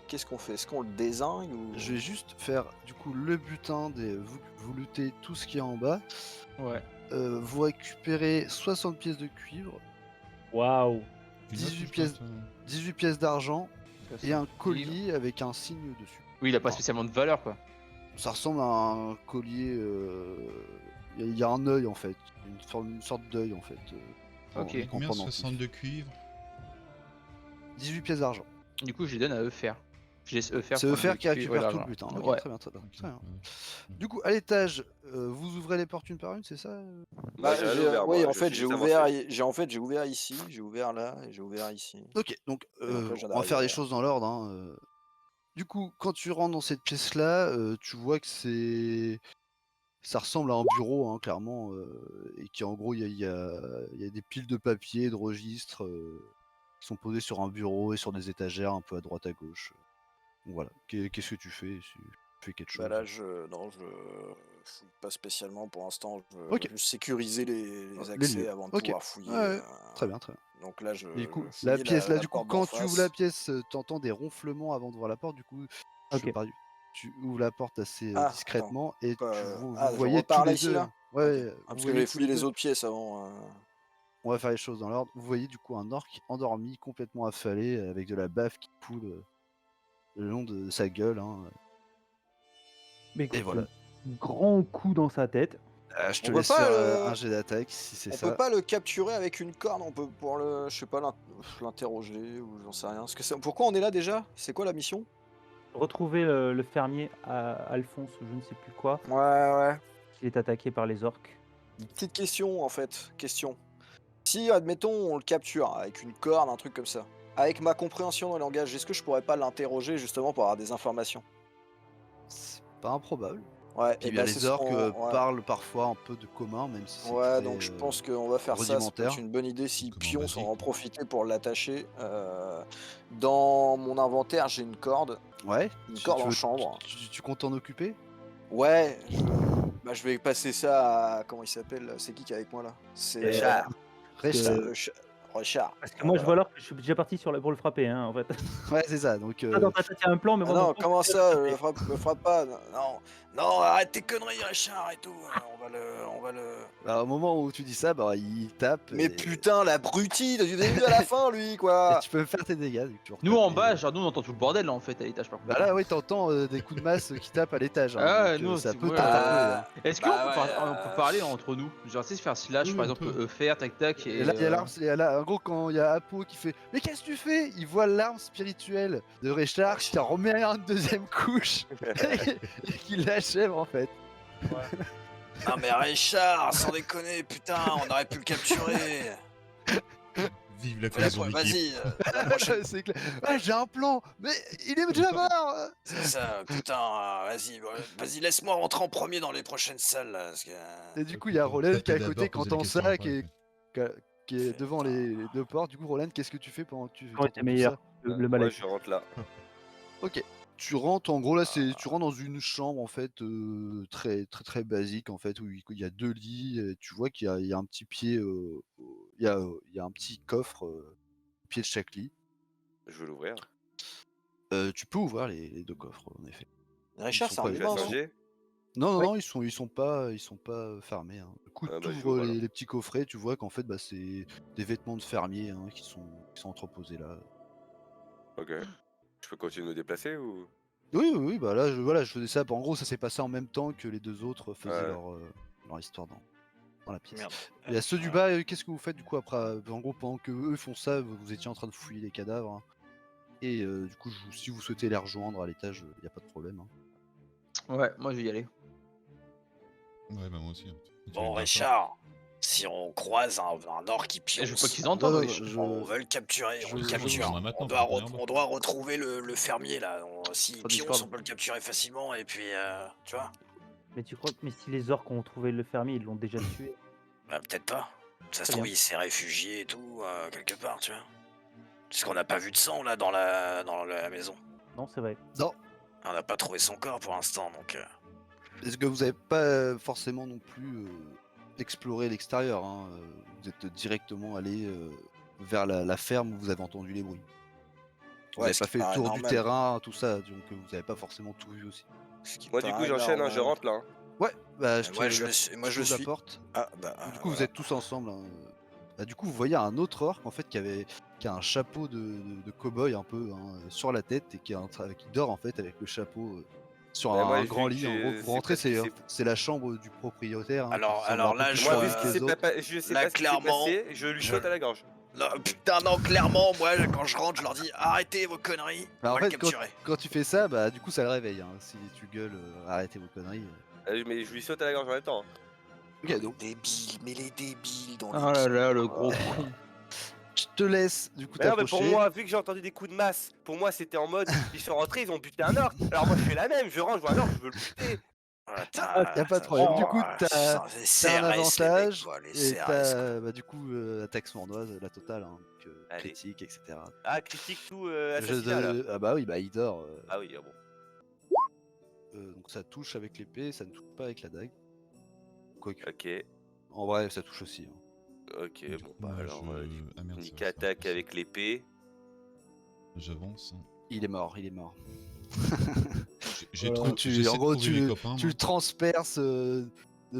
Qu'est-ce qu'on fait? Est-ce qu'on le désigne ou... Je vais juste faire du coup le butin vous luttez tout ce qui est en bas. Ouais. Vous récupérez 60 pièces de cuivre, Waouh. Tu notes 18 tout pièces. ça, 18 pièces d'argent et un collier avec un signe dessus. Oui, il a pas spécialement de valeur, quoi. Ça ressemble à un collier. Il y a un œil en fait, une sorte d'œil en fait. Ok. en Combien pendentif. 60 de cuivre 18 pièces d'argent. Du coup, je les donne à Eufer. Je laisse Eufer. C'est prendre Eufer le qui cuivre et récupère tout le l'argent. butin. Ok, Ouais. très bien, très bien. Ok, Très bien. ouais. Du coup, à l'étage, vous ouvrez les portes une par une, c'est ça? Bah, j'ai ouvert, oui, moi, en je fait, suis j'ai juste ouvert, avancé. j'ai ouvert ici, j'ai ouvert là et j'ai ouvert ici. Ok, donc Et donc là, je viens on va d'arriver, faire les là. choses dans l'ordre, hein. Du coup, quand tu rentres dans cette pièce-là, tu vois que ça ressemble à un bureau, hein, clairement, et qu'en gros, il y a des piles de papier, de registres qui sont posés sur un bureau et sur des étagères un peu à droite à gauche. Donc voilà. Qu'est-ce que tu fais? Tu fais quelque chose? Bah là, non, je fouille pas spécialement pour l'instant. Je veux Ok. juste sécuriser les Les accès lieux. avant de Ok. pouvoir fouiller. Ouais, très bien, très bien. Donc là, je Et du coup, je la fouille pièce, là, la du coup, porte quand d'en tu ouvres la face. pièce, t'entends des ronflements avant d'ouvrir la porte. Du coup, Ok. tu ouvres la porte assez Ah, discrètement et vous je voyez tous repars là, les ici, deux. là? Ouais, Ok. ouais, Ah, vous parce que voyez j'avais tous fouillé les les deux. autres pièces avant. On va faire les choses dans l'ordre. Vous voyez du coup un orc endormi, complètement affalé, avec de la bave qui coule le long de sa gueule, hein. Mais écoute, voilà. grand coup dans sa tête. Je te On peut laisse pas faire un jet d'attaque si c'est On ça. peut pas le capturer avec une corne, on peut pour je sais pas, l'interroger ou j'en sais rien. Pourquoi on est là déjà? C'est quoi la mission? Retrouver le fermier Alphonse, je ne sais plus quoi, Ouais. qui est attaqué par les orques. Petite question en fait, question. Si, admettons, on le capture avec une corne, un truc comme ça, avec ma compréhension dans le langage, est-ce que je pourrais pas l'interroger justement pour avoir des informations? C'est pas improbable. Ouais, Puis et bien bah c'est les ce orques qu'on... parlent parfois un peu de commun, même si c'est Ouais, très donc je pense qu'on va faire ça, ça peut rudimentaire. être une bonne idée si Comment Pion basique, s'en en quoi. profiter pour l'attacher. Dans mon inventaire, j'ai une corde. Ouais. Une corde en veux- chambre. tu comptes t'en occuper? Ouais, je vais passer ça à... Comment il s'appelle? C'est qui est avec moi là? C'est Richard. Richard. Richard. Parce que moi, je vois l'orque, je suis déjà parti pour le frapper, hein, en fait. Ouais, c'est ça. Donc, Toi, dans ta tête, il y a un plan, mais Ah moi, non, mon plan, comment c'est de ça? le frapper. Me frappe pas. Non, Non, arrête tes conneries, Richard, et tout. On va le. Bah, au moment où tu dis ça, bah, il tape. Mais et... putain, l'abruti du début à la fin, lui, et quoi. tu peux faire tes dégâts. vu que tu Nous en retapes, bas, et- genre nous on entend tout le bordel là en fait à l'étage par contre. Bah là, oui, t'entends des coups de masse qui tapent à l'étage. Hein, Ah, donc, nous ça aussi, peut ouais. t'interpeller. Hein. Est-ce Bah qu'on ouais, on peut parler entre nous? Genre, tu sais, se faire slash Oui, par on exemple, peut. faire tac tac Et et. là, il y a l'arme, en gros, quand il y a Apo qui fait Mais qu'est-ce que tu fais? Il voit l'arme spirituelle de Richard qui en remet une deuxième couche et qui l'achève en fait. Non, mais Richard, sans déconner, putain, on aurait pu le capturer. Vive la Mais la cloison pro- d'équipe. Vas-y, la prochaine. C'est clair. Ah, j'ai un plan, mais il est déjà mort. C'est ça, putain, vas-y, laisse-moi rentrer en premier dans les prochaines salles, là, parce que... Et du coup, il y a Roland qui est à D'abord côté, qui poser les entend questions ça, après. qui est devant les deux portes. Du coup, Roland, qu'est-ce que tu fais pendant que tu Quand entends était tout meilleur, ça? le mal Ouais, est je rentre là. Ok. Tu rentres, en gros, là, tu rentres dans une chambre, en fait, très, très, très basique, en fait, où il y a 2 lits, et tu vois qu'il y a un petit pied, il y a un petit coffre au pied de chaque lit. Je veux l'ouvrir. Tu peux ouvrir les 2 coffres, en effet. Richard, Ils c'est sont un pas- Je vais humain, non changer. Non, non, Ouais. non, ils sont pas fermés. Hein. Du coup, Ah bah, tu j'ouvre, ouvres alors. les petits coffrets, tu vois qu'en fait, bah, c'est des vêtements de fermier hein, qui sont entreposés là. Ok. Je peux continuer de me déplacer ou. Oui, oui, oui, bah là, voilà, je faisais ça. En gros, ça s'est passé en même temps que les 2 autres faisaient Ouais. leur histoire dans la pièce. Merde. Et à ceux du bas, qu'est-ce que vous faites du coup après? En gros, pendant que eux font ça, vous étiez en train de fouiller les cadavres. Hein. Et du coup, si vous souhaitez les rejoindre à l'étage, il n'y a pas de problème. Hein. Ouais, moi je vais y aller. Ouais, bah moi aussi. Hein. Tu Bon, me dis Richard, si on croise un orc qui Et je veux pas pionce, qu'ils entendent, Non, wesh. on veut le capturer, on le je- capture. on en a maintenant, On doit, pour regarder. on doit retrouver le fermier, là. S'il Sur pionce, Discord. on peut le capturer facilement, et puis, tu vois, Mais tu crois mais si les orques ont trouvé le fermier, ils l'ont déjà tué. bah, peut-être pas. Ça se Très trouve, bien. il s'est réfugié et tout, quelque part, tu vois. Parce qu'on n'a pas vu de sang, là, dans la maison. Non, c'est vrai. Non. On n'a pas trouvé son corps pour l'instant, donc... Est-ce que vous n'avez pas forcément non plus exploré l'extérieur hein, vous êtes directement allé vers la ferme où vous avez entendu les bruits. Vous Ouais, n'avez ce pas qui fait le paraît tour du normal. terrain, tout ça, donc vous n'avez pas forcément tout vu aussi. Ce qui Moi, du coup, paraît j'enchaîne, hein, je normal. rentre là. Hein. Ouais, bah je Moi, te je la- suis- moi, je je t'ouvre la suis- porte. Ah, bah... Du coup, vous voilà. êtes tous ensemble. Hein. Bah, du coup, vous voyez un autre orc en fait qui a un chapeau de cow-boy un peu hein, sur la tête et qui dort en fait avec le chapeau sur Ouais, un moi, grand vu lit. que En gros, c'est vous rentrez, parce que c'est la chambre du propriétaire. Hein, Alors- qui ressemble alors un peu là, plus je Moi, à vu vois- ce que qui les s'est autres. pas, je sais Là, pas ce qui s'est clairement, passé, je lui je- saute à la gorge. Non, putain, non, clairement, moi, quand je rentre, je leur dis arrêtez vos conneries, Bah, on en va le fait, capturer. quand tu fais ça, bah du coup ça le réveille. Hein. Si tu gueules, arrêtez vos conneries. Mais je lui saute à la gorge en même temps. Hein. Ok, donc Débiles, mais les débiles dans Oh là là, le gros con. je te laisse du coup Mais non, mais pour t'approcher. moi, vu que j'ai entendu des coups de masse, pour moi c'était en mode ils sont rentrés, ils ont buté un orc. Alors moi je fais la même, je rentre, je vois un orc, je veux le buter. Y a pas de problème. Du coup, t'as un avantage et t'as bah, du coup attaque sournoise, la totale, hein, donc, Allez. critique, etc. Ah, critique tout, Je assassinat là. Ah bah oui, bah il dort. Ah oui, ah bon. Donc ça touche avec l'épée, ça ne touche pas avec la dague. Quoique, Ok, en vrai, ça touche aussi. Hein. Ok, Du bon, coup, bah moi, alors, ah merde, Nick ça va attaque passer. avec l'épée. J'avance. Hein. Il est mort, il est mort. J'ai Voilà, trop. J'essaie en de gros, trouver les copains. tu le transperces de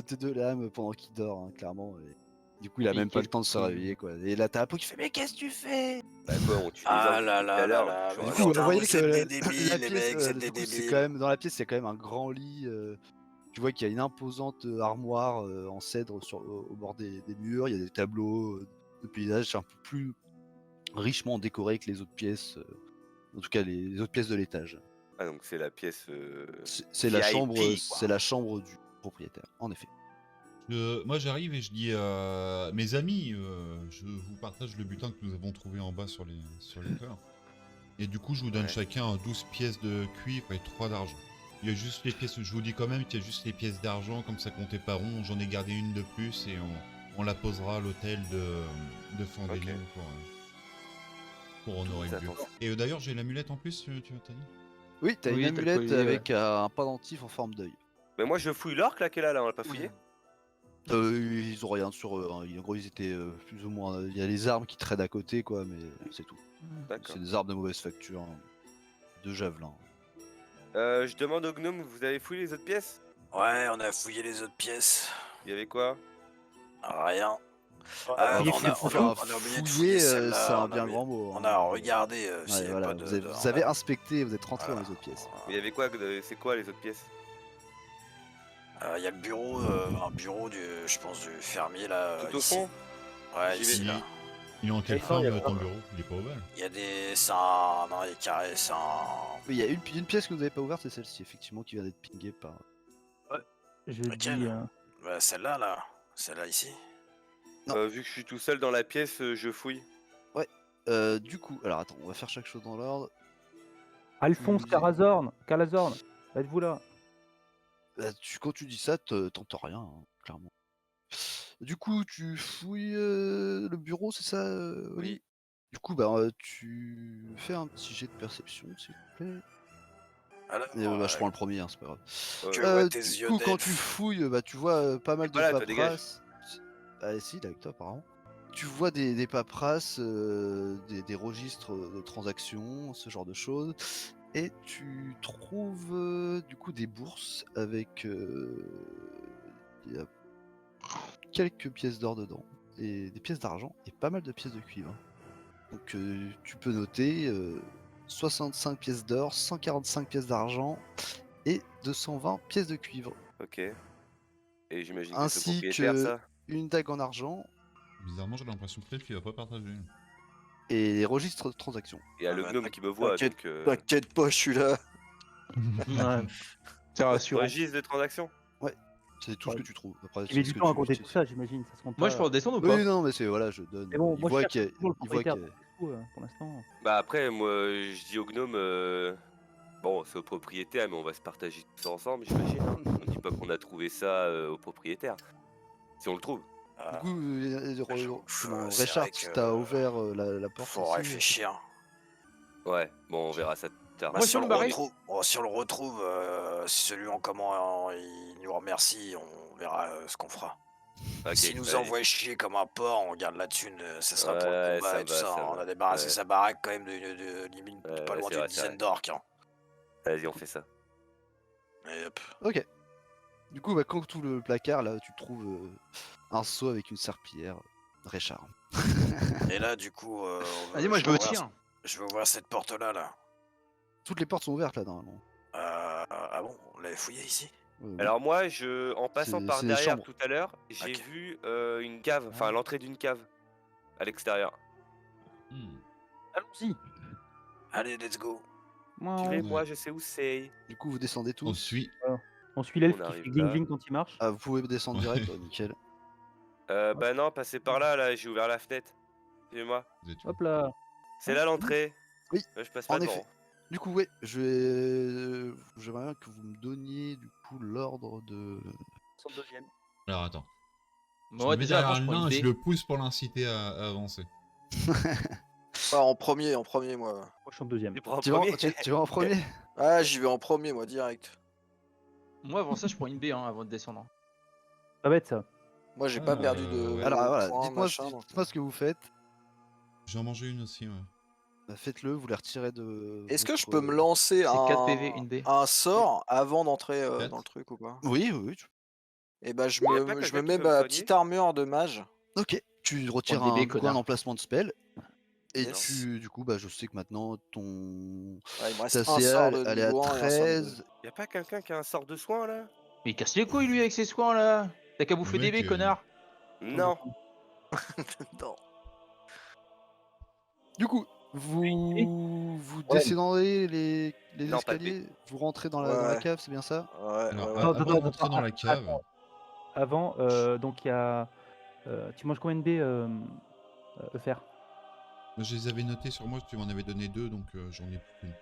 tes 2 lames pendant qu'il dort, hein, clairement. Et du coup, il a Et même pas quel le temps de se con. réveiller, quoi. Et là, t'as un peu qui fait Mais qu'est-ce que tu fais? Bah quoi, on tue des Ah orques là depuis tout là à là l'heure, là, tu mais vois, Du alors, coup, putain, vous voyez vous que êtes des la débiles, pièce, les mecs, vous êtes du des coup, c'est débiles. quand même dans la pièce, il y a quand même un grand lit. Tu vois qu'il y a une imposante armoire en cèdre au bord des murs. Il y a des tableaux de paysages, c'est un peu plus richement décoré que les autres pièces. En tout cas, les autres pièces de l'étage. Ah, donc c'est la pièce. C'est la VIP, chambre, quoi. c'est la chambre du propriétaire. En effet. Moi j'arrive et je dis mes amis, je vous partage le butin que nous avons trouvé en bas sur les cœurs. Et du coup je vous donne Ouais. chacun 12 pièces de cuivre et 3 d'argent. Il y a juste les pièces, je vous dis quand même qu'il y a juste les pièces d'argent, comme ça comptait pas rond, j'en ai gardé une de plus et on la posera à l'hôtel de Fandélion pour honorer le lieu. Attends. Et d'ailleurs j'ai l'amulette en plus, tu t'as dit? Oui, t'as Oui, une t'as le amulette collier, avec un pendentif en forme d'œil. Mais moi, je fouille l'orque là qu'elle a là, on l'a pas fouillé. Ils ont rien sur eux. Hein. En gros, ils étaient plus ou moins. Il y a les armes qui traînent à côté, quoi, mais c'est tout. D'accord. C'est des armes de mauvaise facture, hein. De javelin. Je demande au gnome, vous avez fouillé les autres pièces? Ouais, on a fouillé les autres pièces. Il y avait quoi? Rien. fouiller, Non, fouiller, on a oublié de fouiller fouiller, celle-là. c'est un on a bien oublié- grand mot. On hein. a regardé s'il Ouais, y avait voilà, pas de. vous avez inspecté, vous êtes rentré dans les autres pièces. Mais il y avait quoi? C'est quoi les autres pièces? Il y a le bureau, un bureau je pense du fermier là. Tout au ici. fond? Ouais, J'y ici vais. là. Il est en quelle Et ça, forme il y a ton bureau? Il est pas ovale. Il y a des. C'est un. Non, il est carré, c'est un. Oui, il y a une pièce que vous n'avez pas ouverte, c'est celle-ci, effectivement, qui vient d'être pingée par. Je Laquelle dis. Celle-là là. Celle-là ici. Non. Vu que je suis tout seul dans la pièce, je fouille. Du coup, alors attends, on va faire chaque chose dans l'ordre. Alphonse Calazorn, êtes-vous là? Quand tu dis ça, t'entends rien, hein, clairement. Du coup, tu fouilles le bureau, c'est ça, Oli? Oui. Du coup, bah, tu fais un petit jet de perception, s'il te plaît. Alors, Je prends le premier, hein, c'est pas grave. Je vois tes Du yeux coup, quand d'elfe. tu fouilles, bah, tu vois pas mal de Voilà, toi, dégage. paperasses. Ah, si, il est avec toi, apparemment. Tu vois des paperasses, des registres de transactions, ce genre de choses. Et tu trouves du coup des bourses avec il y a quelques pièces d'or dedans, et des pièces d'argent, et pas mal de pièces de cuivre. Donc tu peux noter 65 pièces d'or, 145 pièces d'argent et 220 pièces de cuivre. Ok. Et j'imagine que c'est le Ainsi propriétaire, que ça? une dague en argent Bizarrement, j'ai l'impression peut-être qu'il va pas partager. et les registres de transactions. Il y a le bah, gnome qui me voit, t'inquiète- donc... T'inquiète pas, je suis là. Ouais. C'est rassurant. Registre de transaction? C'est tout ce Ouais. que tu trouves. Après, Il met c'est ce du que temps à tu compter utilises. tout ça, j'imagine. Ça se compte Moi, pas. je peux redescendre ou pas? Oui, non, mais c'est voilà, je donne. Mais bon, il moi, voit je qu'il y a- cherche toujours le il voit propriétaire. qu'il y a- donc, du coup, pour l'instant. Bah après, moi, je dis au gnome... Bon, c'est au propriétaire, mais on va se partager tout ça ensemble, j'imagine. Hein. On dit pas qu'on a trouvé ça au propriétaire. Si on le trouve. Du coup, comment, c'est Richard, vrai que, t'as ouvert la porte Faut aussi, réfléchir. Ouais, bon, on verra ça plus tard. Bah, Moi, si, je on peux le me barrer. retrouve, si on le retrouve, si celui en comment il nous remercie, on verra ce qu'on fera. Ok, S'il nous vas-y. envoie chier comme un porc, on garde la thune, ça sera pour le Ouais, combat ça et tout va, ça. ça On va. a débarrassé Ouais. sa baraque quand même de limite Ouais, pas ouais, loin c'est d'une vrai, c'est dizaine vrai. d'orques. Hein. Vas-y, on fait ça. Et hop. Ok. Du coup, bah, quand tout le placard, là, tu trouves un seau avec une serpillière. Richard. Et là, du coup, Vas-y, moi, je vais au ouvrir- tir. Je vais ouvrir cette porte-là, là. Toutes les portes sont ouvertes, là, normalement. Ah bon, on l'avait fouillé ici. Oui. Alors moi, en passant C'est- par c'est les derrière chambres. tout à l'heure, j'ai Ok. vu une cave, enfin l'entrée d'une cave à l'extérieur. Hmm. Allons-y. Allez, let's go. Suivez-moi, je sais où c'est. Du coup, vous descendez tous. On suit. On suit l'elfe On qui arrive fait gling là. gling quand il marche. Ah, vous pouvez descendre direct, ouais, nickel. Bah non, passez par là, là, j'ai ouvert la fenêtre. Suivez-moi. Vous êtes où? Hop là. C'est là l'entrée. Oui, Je passe pas en devant. effet. Du coup, ouais, j'aimerais bien que vous me donniez du coup l'ordre de. 62e. Alors attends. Bon, je ouais, me mets déjà, derrière avant, je le prends nain une et je dé. le pousse pour l'inciter à avancer. En premier, moi. Moi, je suis en deuxième. Tu prends en Tu vas, premier. tu vas en premier? Ah, j'y vais en premier, moi, direct. Moi, avant ça, je prends une B hein, avant de descendre. Pas bête ça. Moi, j'ai pas perdu de ouais. Alors voilà, points, dites-moi machin, donc. ce que vous faites. J'en mangeais une aussi, ouais. Bah, faites-le, vous les retirez de. Est-ce que je votre- peux me lancer 4 PV, une B. un sort avant d'entrer Quatre. dans le truc ou pas? Oui, oui, oui. Et bah, je Y a pas me quelqu'un qui mets peut me ma soigner petite armure de mage. Ok, tu retires DB, du coup, un connard. emplacement de spell. Et Yes. du coup, bah, je sais que maintenant ton. Ouais, il me reste Ta un CA, sort de elle est à niveau 1 et un sort de niveau 13. Y a pas quelqu'un qui a un sort de soin là? Mais il casse les couilles, lui, avec ses soins, là. T'as qu'à bouffer Le des mec, B, connard. Non. 2. Non. Du coup, vous descendez les Non, pas de escaliers, vous rentrez dans la Ouais. cave, c'est bien ça? Ouais, Alors, ouais, ouais. Attends, avant de rentrer dans la cave, Avant, donc il y a. Tu manges combien de B, faire? je les avais notés sur moi, tu m'en avais donné 2, donc j'en ai plus qu'une.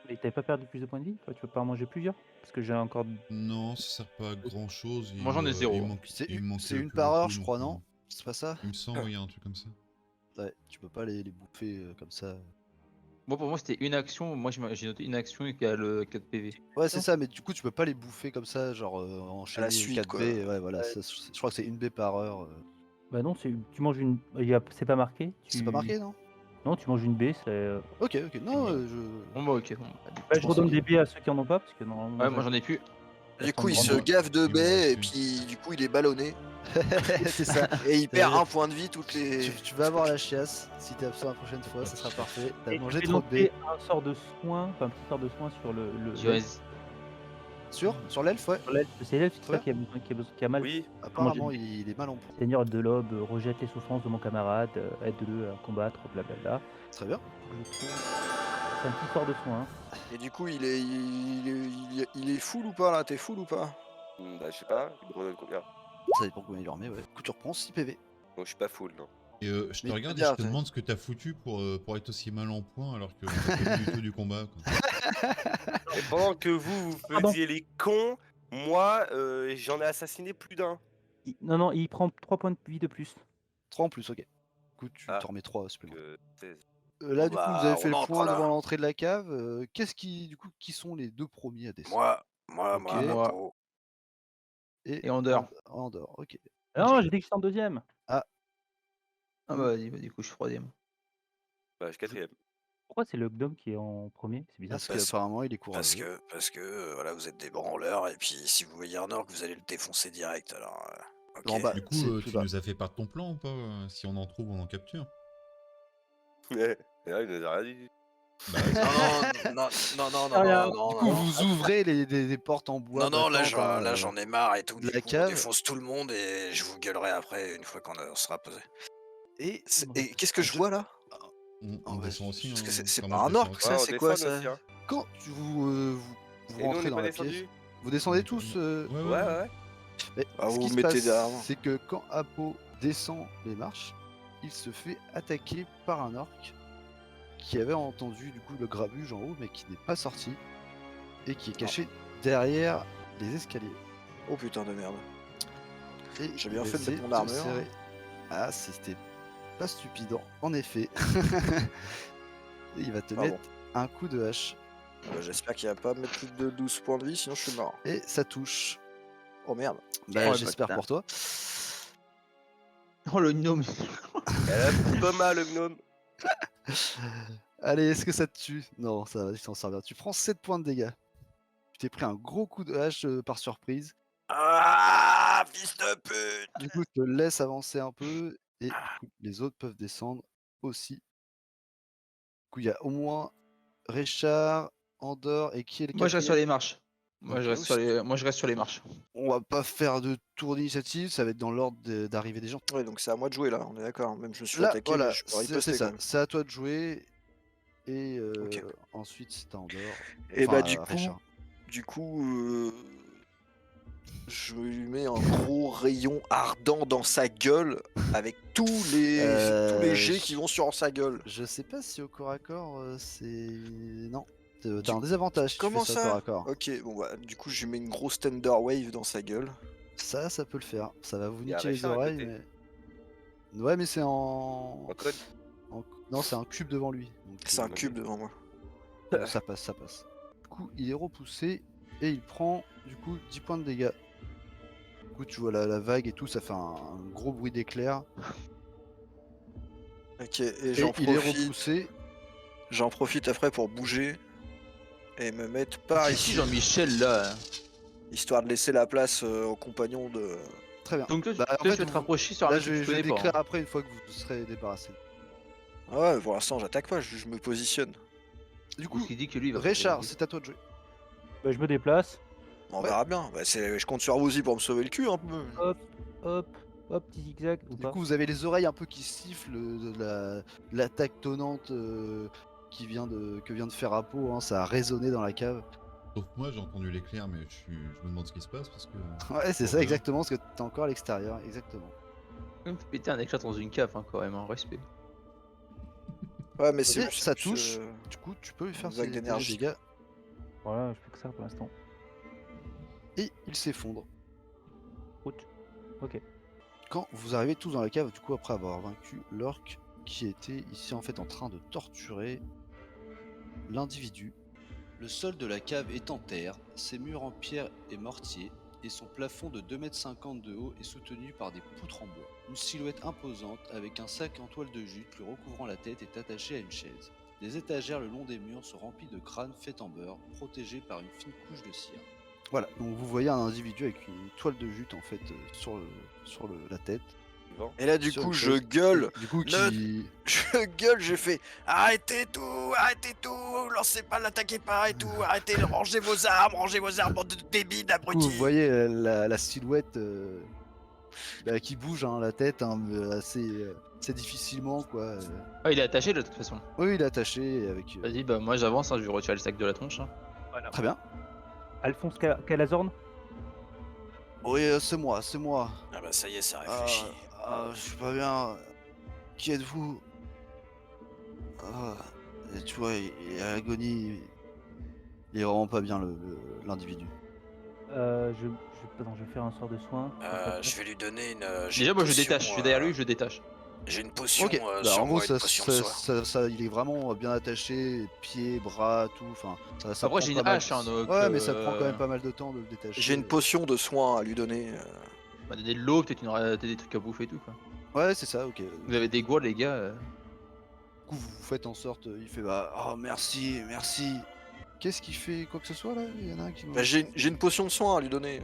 Mais t'avais pas perdu plus de points de vie? Enfin, tu peux pas en manger plusieurs? Parce que j'ai encore. Non, ça sert pas à grand chose. Moi, j'en ai zéro. C'est il une, manque c'est une plus par heure, beaucoup, je donc, crois, non? C'est pas ça? Il me semble, il y a un truc comme ça. Ouais, tu peux pas les bouffer comme ça. Bon, pour moi, c'était une action. Moi, j'ai noté une action qui a le 4 PV. Ouais, c'est ça, mais du coup, tu peux pas les bouffer comme ça, genre enchaîner suite, 4B. quoi. Ouais, voilà, ça, je crois que c'est une B par heure. Bah non, tu manges une. C'est pas marqué. C'est pas marqué, non? Non, tu manges une baie, c'est. Ok, non, bien. Bon bah ok. Bon, bah, du coup, Bah, je je pense redonne que- des baies à ceux qui en ont pas, parce que normalement. Ouais, moi j'en ai plus. Du coup, il sont se grandes. gave de Il m'en baies reste et une. puis du coup, il est ballonné. c'est ça. Et il perd Euh, un point de vie toutes les. Tu vas avoir la chiasse si t'es absent la prochaine fois, ça sera parfait. T'as Et tu mangé fais trop de lancer baies. un sort de soin, enfin un petit sort de soin sur le Tu vois, Sur l'elfe, ouais. sur l'elfe. C'est l'elfe, c'est Très ça qui a mal. Oui, Apparemment, il est mal en point. Seigneur de l'aube, rejette les souffrances de mon camarade, aide-le à combattre, blablabla. Très bien. C'est un petit sort de soin. Hein. Et du coup, il est full ou pas là? T'es full ou pas? bah, je sais pas, il me redonne combien? Ça dépend combien il en met, ouais. Du coup, tu reprends 6 PV. Donc je suis pas full, non. Et je te Mais regarde et bien, je te t'as- demande ce que t'as foutu pour être aussi mal en point alors que t'as pas vu du tout du combat. Quoi. Et pendant que vous Pardon. faisiez les cons, moi, j'en ai assassiné plus d'un. Non, il prend 3 points de vie de plus. 3 en plus, ok. Du coup, tu Ah. t'en remets 3 supplémentaires. Que 16. Là, Bon, du coup, vous bah, avez fait on le entre, point là. devant l'entrée de la cave. Qui sont les 2 premiers à descendre? Moi, Ok. Moi. Apo. Et Andor. Andor, ok. Ah non, j'ai dit que j'étais en deuxième. Ah bah vas-y, bah, du coup je suis troisième. Bah, je suis quatrième. Pourquoi c'est le gnome qui est en premier? C'est bizarre. Parce qu'apparemment, il est Parce courageux. que voilà, vous êtes des branleurs et puis si vous voyez un orc, vous allez le défoncer direct. Alors, ok. En bas, Du coup, c'est plus tu bas. nous as fait part de ton plan ou pas si on en trouve, on en capture. Ouais, il nous a rien dit. Bah, Non, Du coup, vous ouvrez des portes en bois. non, là battantes, hein, j'en ai marre et tout. de Du la coup, on cave. défonce tout le monde et je vous gueulerai après une fois qu'on sera posé. Et Et qu'est-ce que je vois là? on ouais, descend aussi. Parce que hein, c'est enfin, pas moi, un je descends orc, aussi. ça, on c'est quoi descend ça? aussi, hein. quand vous Et nous, on rentrez n'est dans pas la pièce, descendu. vous descendez tous. Ouais, Ouais. Mais Ah, ce vous qui vous se mettez derrière passe, moi. c'est que quand Apo descend les marches, il se fait attaquer par un orc qui avait entendu du coup le grabuge en haut, mais qui n'est pas sorti et qui est caché derrière les escaliers. Oh putain de merde. Et J'ai il bien va fait de essayer mettre mon te armure. serrer. Ah, c'était pas stupide, en effet. Et il va te Ah mettre un coup de hache J'espère qu'il va pas me mettre plus de 12 points de vie, sinon je suis mort. et ça touche. Oh merde. Bah, Oh, j'espère putain. pour toi. Oh le gnome. Elle a pas mal, le gnome. Allez, est-ce que ça te tue? Non, ça va, il s'en sort bien. Tu prends 7 points de dégâts. Tu t'es pris un gros coup de hache par surprise. Ah, fils de pute! Du coup, je te laisse avancer un peu et du coup, les autres peuvent descendre aussi. Du coup, il y a au moins Richard, Andor et qui est le Moi je reste sur quatrième? les marches. Moi je reste sur les marches. On va pas faire de tour d'initiative, ça va être dans l'ordre d'arrivée des gens. Ouais, donc c'est à moi de jouer là, on est d'accord. Même je me suis Là, attaqué, voilà, mais je peux c'est riposter ça. quand même. C'est à toi de jouer. Et Ok. ensuite, c'est à Andor. Et Enfin, bah Richard. du coup, je lui mets un gros rayon ardent dans sa gueule avec tous les jets qui vont sur sa gueule. Je sais pas si au corps à corps, c'est... Non. T'as un désavantage si Comment tu fais ça au corps ça? à corps. Ok, bon bah du coup je lui mets une grosse Thunder Wave dans sa gueule. Ça peut le faire. Ça va vous Il y a niquer les Richard à oreilles, côté. mais... Ouais, mais c'est en... En code. Non, c'est un cube devant lui. Donc, C'est un cube devant moi. ça passe. Du coup, il est repoussé et il prend, du coup, 10 points de dégâts. Du coup, tu vois la vague et tout, ça fait un gros bruit d'éclair. Ok, et Et il est repoussé. j'en profite après pour bouger et me mettre par C'est ici, qui Jean-Michel là? histoire de laisser la place aux compagnons de... Très bien. Donc toi, Bah, en tu fait, vas te vous- rapprocher sur un Là, mec je que vais tu connais pas. décrire hein. après une fois que vous serez débarrassé. Ah ouais, pour l'instant j'attaque pas, je me positionne. Du Ou coup, ce qu'il dit que lui il va Richard, c'est à toi de jouer. Bah, je me déplace. On Ouais. verra bien. Bah, je compte sur vous aussi pour me sauver le cul un peu. Hop, petit zigzag. Ou Du pas. coup, vous avez les oreilles un peu qui sifflent de l'attaque tonnante que vient de faire Apo. Hein, ça a résonné dans la cave. Sauf que moi, j'ai entendu l'éclair, mais je me demande ce qui se passe parce que. Ouais, c'est Trop ça bien. exactement, parce que t'es encore à l'extérieur, exactement. Même péter un éclat dans une cave hein, quand même, hein, respect. Ouais, mais Et c'est ça touche. Du coup, tu peux lui faire une vague ses d'énergie. dégâts. Voilà, je fais que ça pour l'instant. Et il s'effondre. Ouch. Ok. Quand vous arrivez tous dans la cave, du coup, après avoir vaincu l'orc qui était ici en fait en train de torturer l'individu. Le sol de la cave est en terre, ses murs en pierre et mortier, et son plafond de 2,50 m de haut est soutenu par des poutres en bois. Une silhouette imposante avec un sac en toile de jute lui recouvrant la tête est attachée à une chaise. Des étagères le long des murs sont remplies de crânes faits en beurre, protégés par une fine couche de cire. Voilà, donc vous voyez un individu avec une toile de jute en fait la tête. Et là, du Sur coup, une je chaise. gueule. Du coup, Le- qui. Je gueule, je fais arrêtez tout, lancez pas, l'attaquez pas et tout, arrêtez, rangez vos armes, bande de débiles, Du coup, d'abrutis. vous voyez la silhouette qui bouge, hein, la tête, hein, assez difficilement, quoi. Ah, il est attaché de toute façon. Oui, il est attaché avec. Vas-y, bah moi j'avance, hein, je vais retirer le sac de la tronche. Hein. Voilà. Très bien. Alphonse Calazorn. Oui, c'est moi. Ah bah ça y est, ça Ah, réfléchit. je suis pas bien. Qui êtes-vous? Et tu vois, il est à l'agonie. Il est vraiment pas bien, l'individu. Pardon, je vais faire un sort de soin. Je vais lui donner une. Déjà, moi je détache, je suis derrière lui, je détache. J'ai une potion Ok, sur en gros, moi, une potion de soin. il est vraiment bien attaché, pieds, bras, tout. Enfin, ça Après, prend j'ai pas une mal- hache, hein, donc. Ouais, mais ça prend quand même pas mal de temps de le détacher. J'ai une potion de soin à lui donner. Bah, donner de l'eau, peut-être des trucs à bouffer et tout quoi. Ouais, c'est ça, ok. Vous avez des gourdes, les gars. Du coup, vous faites en sorte, il fait oh merci. Qu'est-ce qu'il fait, quoi que ce soit là? Il y en a un qui. Bah, j'ai une potion de soin à lui donner.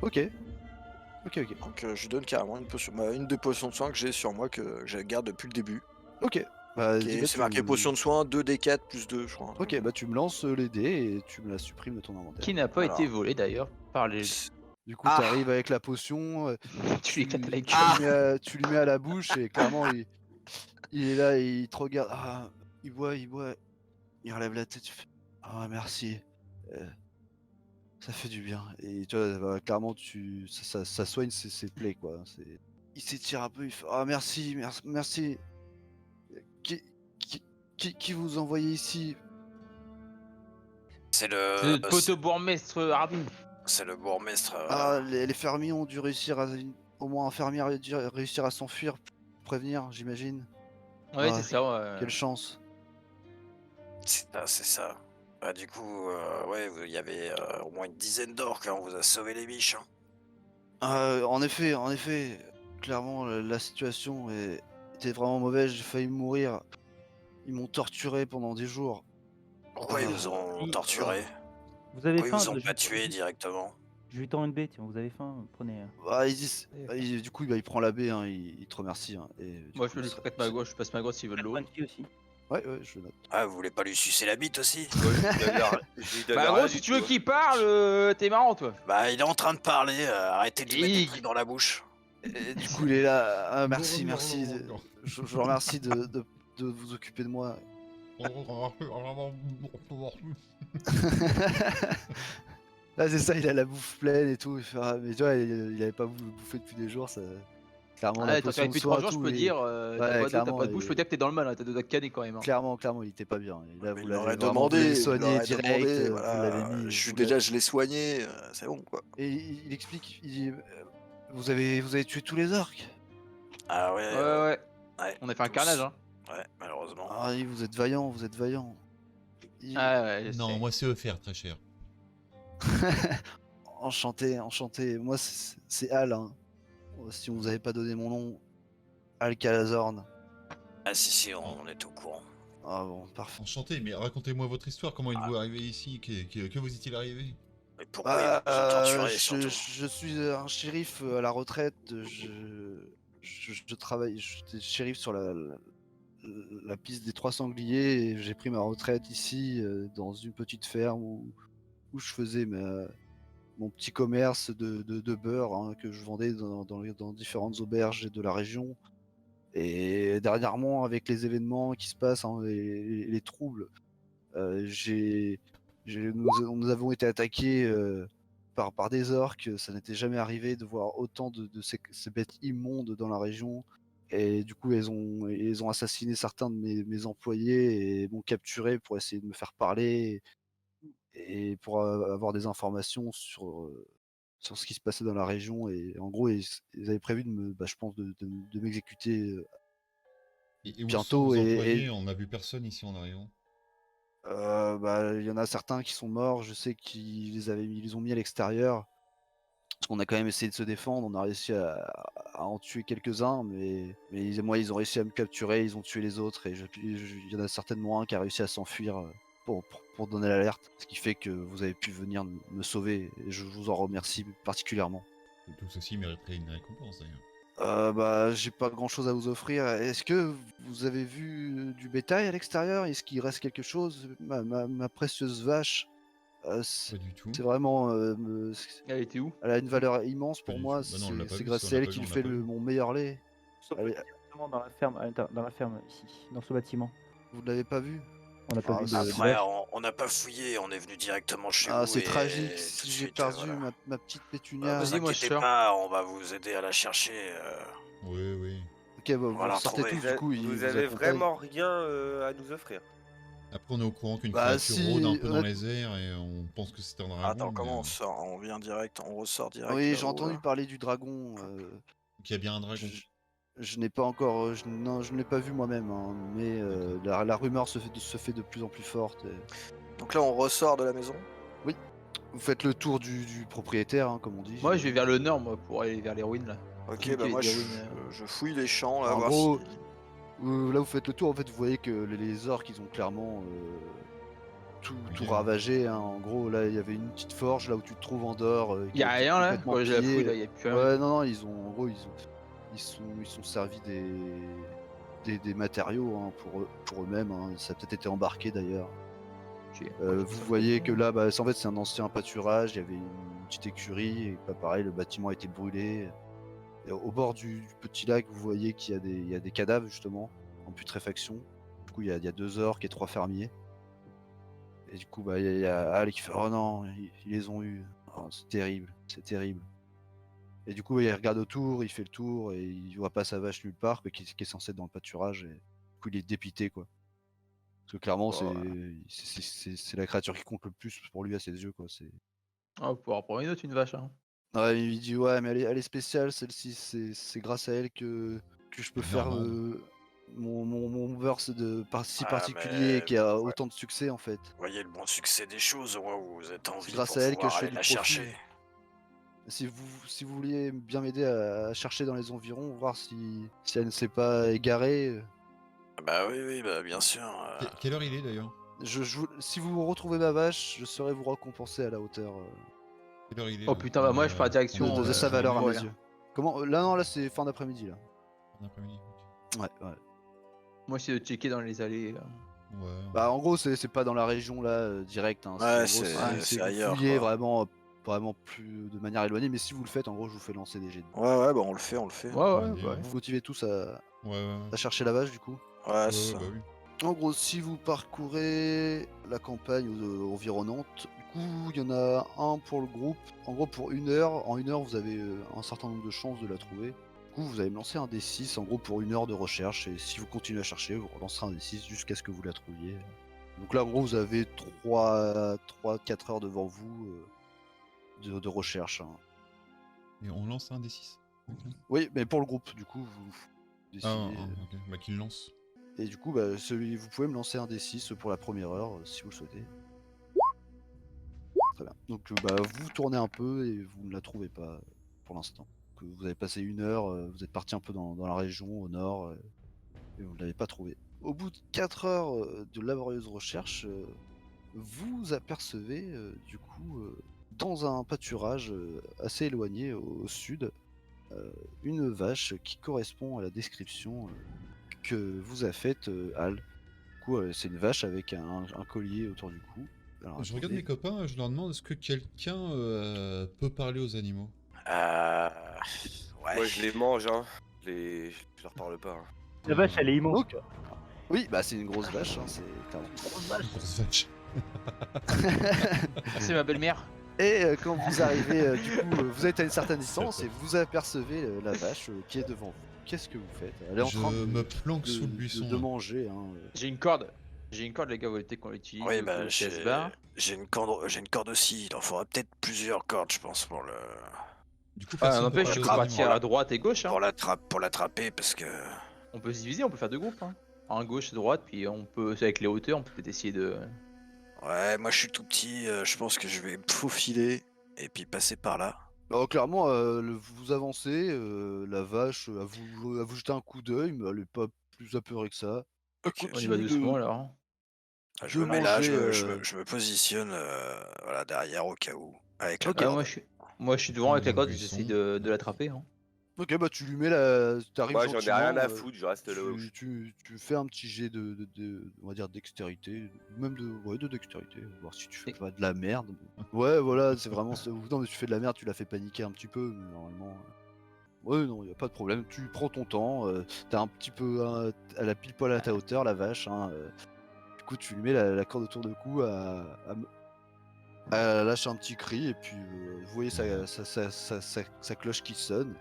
Ok. Donc je lui donne carrément une potion, une des potions de soin que j'ai sur moi que je garde depuis le début. Ok. Bah, Ok, c'est marqué potion de soin 2d4 plus 2, je crois. Ok, bah tu me lances les dés et tu me la supprimes de ton inventaire. Qui n'a pas Alors. été volé d'ailleurs par les. Du coup, Ah. t'arrives avec la potion, Tu lui éclates la gueule. tu lui mets à la bouche et clairement il est là et il te regarde. Ah, il boit, il relève la tête. Tu fais, ah merci, ça fait du bien. Et tu vois, bah, clairement ça soigne ses plaies quoi. Il s'étire un peu, il fait ah merci. Qui vous envoyez ici? C'est C'est le. notre poteau bourgmestre Harding. C'est le bourgmestre. Ah, les fermiers ont dû réussir au moins un fermier a dû réussir à s'enfuir pour prévenir, j'imagine. Ouais, Ah, c'est ça. Ouais. Quelle chance. C'est ça. Bah, du coup, ouais, il y avait au moins une dizaine d'orques, hein, on vous a sauvé les biches. Hein. En effet, clairement, la situation était vraiment mauvaise. J'ai failli mourir. Ils m'ont torturé pendant des jours. Pourquoi ils vous ont torturé? Vous avez Pourquoi ils faim? vous ont pas tué directement? Je lui tends une baie, tiens, vous avez faim? Prenez. Du coup, il prend la baie, hein, il te remercie. Hein, et du Moi coup, je lui prête ma gauche, je passe ma gauche s'il veut de l'eau. Point de vie aussi. Ouais, je le note. Ah, vous voulez pas lui sucer la bite aussi? Bah gros, si tu veux qu'il parle, t'es marrant toi. Bah, il est en train de parler, arrêtez de lui mettre des Et- trucs dans la bouche. Et du coup, il est là. Ah, merci. Non. Je vous remercie de vous occuper de moi. Là, c'est ça, il a la bouffe pleine et tout. Il fait, ah, mais tu vois, il avait pas bouffé depuis des jours. Ça... Clairement, la Ouais, t'as potion fait de depuis soin, 3 jours, je tout, peux et- dire. Ouais, T'as pas d'eau, t'as clairement, pas de bouche, je peux et- dire que t'es dans le mal, hein, t'as deux doigts de caner quand même. Hein. Clairement, il était pas bien. Et là, Mais vous il l'avez l'aurait vraiment demandé, soigné direct. Vous voilà, l'avez mis. déjà, je l'ai soigné, c'est bon quoi. Et il explique, il dit, vous avez tué tous les orques. Ah ouais, Ouais. ouais, On a fait un tous. carnage, hein. Ouais, malheureusement. Ah oui, vous êtes vaillants. Il- Ah ouais, je Non, sais. moi c'est offert, très cher. Enchanté. Moi, c'est Al. Hein. Si on vous avait pas donné mon nom, Al Calazorn. Ah si, on est au courant. Ah bon, parfait. Enchanté, mais racontez-moi votre histoire, comment êtes-vous arrivé ici, que vous est-il arrivé? Mais pourquoi ils vous ont torturé surtout? Je suis un shérif à la retraite. Je travaille. J'étais shérif sur la piste des Trois Sangliers et j'ai pris ma retraite ici dans une petite ferme où je faisais mon petit commerce de beurre hein, que je vendais dans différentes auberges de la région. Et dernièrement, avec les événements qui se passent, hein, les troubles, nous avons été attaqués par des orques. Ça n'était jamais arrivé de voir autant de ces bêtes immondes dans la région. Et du coup, ils ont assassiné certains de mes employés et m'ont capturé pour essayer de me faire parler et pour avoir des informations sur ce qui se passait dans la région. Et en gros, ils avaient prévu je pense, de m'exécuter Et où bientôt. sont vos employés? On n'a vu personne ici en arrivant. Il y en a certains qui sont morts. Je sais qu'ils les ont mis à l'extérieur. Parce qu'on a quand même essayé de se défendre, on a réussi à en tuer quelques-uns, mais moi ils ont réussi à me capturer, ils ont tué les autres, et il y en a certainement un qui a réussi à s'enfuir pour donner l'alerte, ce qui fait que vous avez pu venir me sauver, et je vous en remercie particulièrement. Tout ceci mériterait une récompense d'ailleurs. Bah, j'ai pas grand chose à vous offrir. Est-ce que vous avez vu du bétail à l'extérieur? Est-ce qu'il reste quelque chose? Ma précieuse vache, Pas du tout. c'est vraiment. Elle était où? Elle a une valeur immense Pas pour du moi. tout. Bah non, on l'a pas C'est vu, grâce ça, on à l'a elle pas qui vu, me on l'a fait pas vu. mon meilleur lait. Sauf Allez. directement dans la ferme ici, dans ce bâtiment. Vous ne l'avez pas vu? On n'a pas vu de Après, vache. on n'a pas fouillé, on est venu directement chez Ah, vous c'est et tragique. tout de Si j'ai suite, perdu voilà. ma petite Bah, Pétunia. vous Vas-y, moi, je inquiétez sors. pas, on va vous aider à la chercher. Oui, oui. Ok, bah, on va vous la sortez retrouver. tous, du coup, il Vous vous avez accompagne. vraiment rien à nous offrir. Après, on est au courant qu'une Bah, créature si, rôde un peu dans honnête- les airs et on pense que c'est un dragon. Attends, comment mais, on sort? On vient direct, on ressort direct Oui, j'ai là-haut, entendu là. parler du dragon. Donc il y a bien un dragon. Je n'ai pas encore, non, je ne l'ai pas vu moi-même, hein, mais la rumeur se fait de plus en plus forte. Donc là, on ressort de la maison. Vous faites le tour du propriétaire, hein, comme on dit. Moi, je vais vers le nord, moi, pour aller vers les ruines là. Ok, Vu bah qu'il y a moi, des je, ruines, je fouille les champs, là, En voir gros, si... là, vous faites le tour, en fait, vous voyez que les orques, ils ont clairement tout Ok. ravagé, hein. En gros, là, il y avait une petite forge, là où tu te trouves en dehors, Il qui y a a été rien là, complètement quand j'ai la pillée. fouille là, il y a plus rien. Ouais, non, en gros, ils sont servis des matériaux, hein, pour eux-mêmes, hein. Ça a peut-être été embarqué d'ailleurs. Ok. Vous voyez que là, bah, en fait, c'est un ancien pâturage, il y avait une petite écurie, et pas pareil, le bâtiment a été brûlé. Et au bord du petit lac, vous voyez qu'il y a des cadavres, justement, en putréfaction. Du coup, il y a 2 orques et 3 fermiers. Et du coup, bah, il y a Al qui fait: oh non, ils les ont eus. Oh, c'est terrible, c'est terrible. Et du coup, il regarde autour, il fait le tour, et il voit pas sa vache nulle part, qui est censée être dans le pâturage. Et du coup, il est dépité, quoi. Parce que clairement, c'est la créature qui compte le plus pour lui à ses yeux, quoi. Ah, on pourra prendre une autre, une vache. Hein. Ouais, il dit: ouais, mais elle est spéciale, celle-ci. C'est grâce à elle que je peux Elle faire normande. mon verse si Ah, particulier, mais qui a ouais. autant de succès, en fait. Voyez le bon succès des choses, ouais, vous êtes en C'est vie grâce pour à elle que pouvoir je fais aller du la profit. chercher. Si vous vouliez bien m'aider à chercher dans les environs, voir si elle ne s'est pas égarée. Bah oui, bah bien sûr. Quelle heure il est d'ailleurs? Si vous retrouvez ma vache, je saurai vous récompenser à la hauteur Quelle heure il est Oh là? putain, bah moi je pars direction. de sa valeur à ouais. mes yeux. Comment? Là, non, là c'est fin d'après-midi, là. En après-midi. Ok. Ouais. Moi j'essaie de checker dans les allées. Ouais. Bah, en gros, c'est pas dans la région, là, direct, hein. Ouais, En gros, c'est vous ailleurs, fouillez quoi. vraiment plus de manière éloignée, mais si vous le faites, en gros, je vous fais lancer des jets. Ouais, bah on le fait. Ouais, Ouais, ouais. Vous vous motivez tous à Ouais. chercher la vache, du coup. Ouais, Ouais, c'est ça. bah oui. En gros, si vous parcourez la campagne environnante, du coup, il y en a un pour le groupe. En gros, pour 1 heure, en 1 heure, vous avez un certain nombre de chances de la trouver. Du coup, vous allez me lancer un D6, en gros, pour 1 heure de recherche. Et si vous continuez à chercher, vous relancerez un D6 jusqu'à ce que vous la trouviez. Donc là, en gros, vous avez 3-4 heures devant vous de recherche, hein. Et on lance un D6. Ok. Oui, mais pour le groupe, du coup, vous décidez. Ok. Bah qu'il lance. Et du coup, bah, vous pouvez me lancer un D6 pour la première heure, si vous le souhaitez. Très bien. Donc bah, vous tournez un peu et vous ne la trouvez pas pour l'instant. Vous avez passé 1 heure, vous êtes parti un peu dans la région au nord, et vous ne l'avez pas trouvée. Au bout de 4 heures de laborieuse recherche, vous apercevez du coup dans un pâturage assez éloigné au sud, une vache qui correspond à la description que vous a faite Al. Du coup, c'est une vache avec un collier autour du cou. Alors, Je regarde attendez. mes copains, je leur demande est-ce que quelqu'un peut parler aux animaux? Ouais. Moi je les mange, hein. Je leur parle pas. Hein. La vache, elle est immense. Donc, oui, bah c'est une grosse vache, hein, c'est clairement. Grosse vache. C'est ma belle-mère. Et quand vous arrivez, du coup, vous êtes à une certaine distance et vous apercevez la vache qui est devant vous. Qu'est-ce que vous faites? Elle est en Je train me planque sous le buisson. de là. manger. Hein. J'ai une corde. J'ai une corde, les gars, vous voulez qu'on l'utilise? Oui, ou bah qu'on se barre j'ai une corde aussi. Il en faudra peut-être plusieurs cordes, je pense, pour le Du coup, Ah, personne peut n'empêche, parler tu aux peux partir animaux. à droite et gauche. Hein. pour l'attraper, parce que On peut se diviser, on peut faire 2 groupes. Hein. Un gauche, droite, puis on peut, avec les hauteurs, on peut peut-être essayer de. ouais, moi je suis tout petit. Je pense que je vais me faufiler et puis passer par là. Alors clairement, vous avancez, la vache, à vous jeter un coup d'œil, mais elle est pas plus apeurée que ça. Elle Ok. On y va continue doucement de alors. Hein. Je de me mets là, manger, je me positionne voilà, derrière au cas où, avec la Ok. Ah, corde. moi je suis devant Prends avec la dans le corde, buisson. j'essaie de l'attraper. Hein. Ok, bah tu lui mets t'arrives Moi, j'en ai rien à gentiment, foutre, je reste là où je tu fais un petit jet on va dire dextérité, même ouais, de dextérité, voir si tu fais Et- pas de la merde. Ouais, voilà, c'est vraiment non, mais tu fais de la merde, tu la fais paniquer un petit peu, mais normalement. Ouais, non, y a pas de problème. Tu prends ton temps. T'as un petit peu, elle a pile poil à ta hauteur, la vache. Hein, du coup, tu lui mets la corde autour du cou à lâcher un petit cri et puis vous voyez sa cloche qui sonne.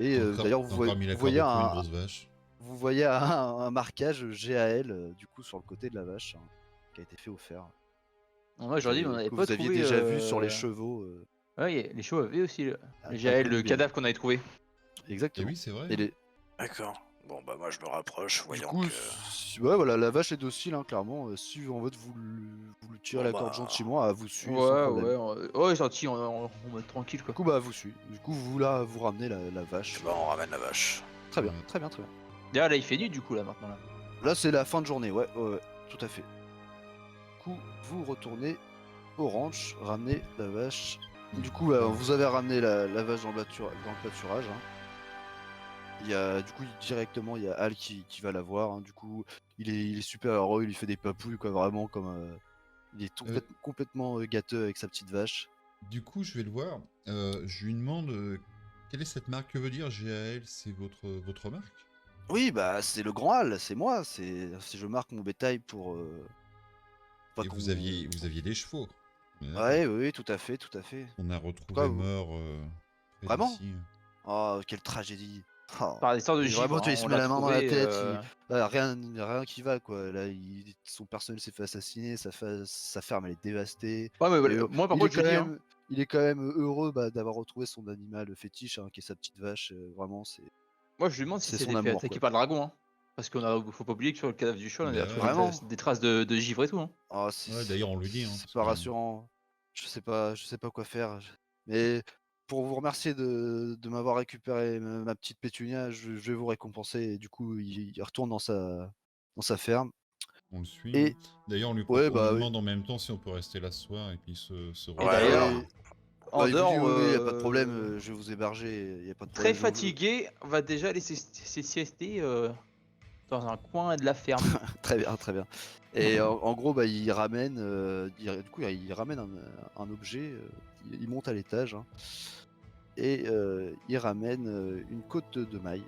Et d'ailleurs, T'as encore mis la vous corde voyez au cou, une un, grosse vache. vous voyez un marquage GAL du coup sur le côté de la vache hein, qui a été fait au fer. Moi j'aurais dit, mais on n'avait Que pas vous aviez trouvé. déjà vu sur les chevaux. Ouais, les chevaux avaient aussi le à GAL, le Colombier. cadavre qu'on avait trouvé. Et Exactement. oui, c'est vrai. Et les, D'accord. Bon, bah moi je me rapproche, Du voyant coup, que. ouais, voilà, la vache est docile, hein, clairement. Si en fait vous lui tirez Bon, la corde bah, gentiment, elle vous suit Ouais, sans problème. ouais, gentil, on va être tranquille Du quoi. coup, bah, elle vous suit. Du coup, vous ramenez la vache. Bah, on ramène la vache. Très bien, Ouais. très bien, très bien. D'ailleurs, là il fait nuit du coup, là maintenant. Là. Là, c'est la fin de journée, ouais, ouais, tout à fait. Du coup, vous retournez au ranch, ramenez la vache. Du coup, vous avez ramené la vache dans le pâturage. Hein. Du coup, directement, il y a Al qui va la voir. Hein. Du coup, il est super heureux, il lui fait des papouilles, quoi, vraiment comme. Il est complètement gâteux avec sa petite vache. Du coup, je vais le voir. Je lui demande quelle est cette marque. Que veut dire GAL? C'est votre marque? Oui, bah c'est le grand Al, c'est moi. Je marque mon bétail pour. Pas Et qu'on- vous aviez des chevaux. On est d'accord. Ouais, oui, tout à fait, tout à fait. On a retrouvé Pourquoi vous- mort près Vraiment d'ici. Oh, quelle tragédie. Oh. Par des sortes de Et givre, vraiment, tu hein, il se on met l'a la main dans la trouvé. tête. Rien qui va, quoi. Là, son personnel s'est fait assassiner, sa ferme elle est dévastée. Ouais, mais Et, voilà, moi par contre, je te dis, hein, il est quand même heureux d'avoir retrouvé son animal fétiche, hein, qui est sa petite vache. Vraiment, c'est. moi je lui demande si c'est c'est son fait amour, attaquer quoi. par le dragon. Hein. Parce faut pas oublier que sur le cadavre du chat, on a Bah retrouvé ouais. Vraiment des traces de givre et tout. Hein. Oh, Ouais, d'ailleurs, on lui dit. Hein, c'est parce pas que- rassurant. Je sais pas quoi faire. Mais pour vous remercier de m'avoir récupéré ma petite pétunia, je vais vous récompenser. Et du coup, il retourne dans sa ferme. On le suit. Et D'ailleurs, on lui ouais, bah oui. demande en même temps si on peut rester là ce soir et puis se Et Ouais, reposer. d'ailleurs, Et- en il vous dehors, dit, oui, y a pas de problème, je vais vous héberger, y a pas de très problème. fatigué, va déjà laisser ses siestés dans un coin de la ferme. Très bien, très bien. Et en gros, bah, il ramène, du coup, il ramène un objet, il monte à l'étage, hein, et il ramène une côte de maille.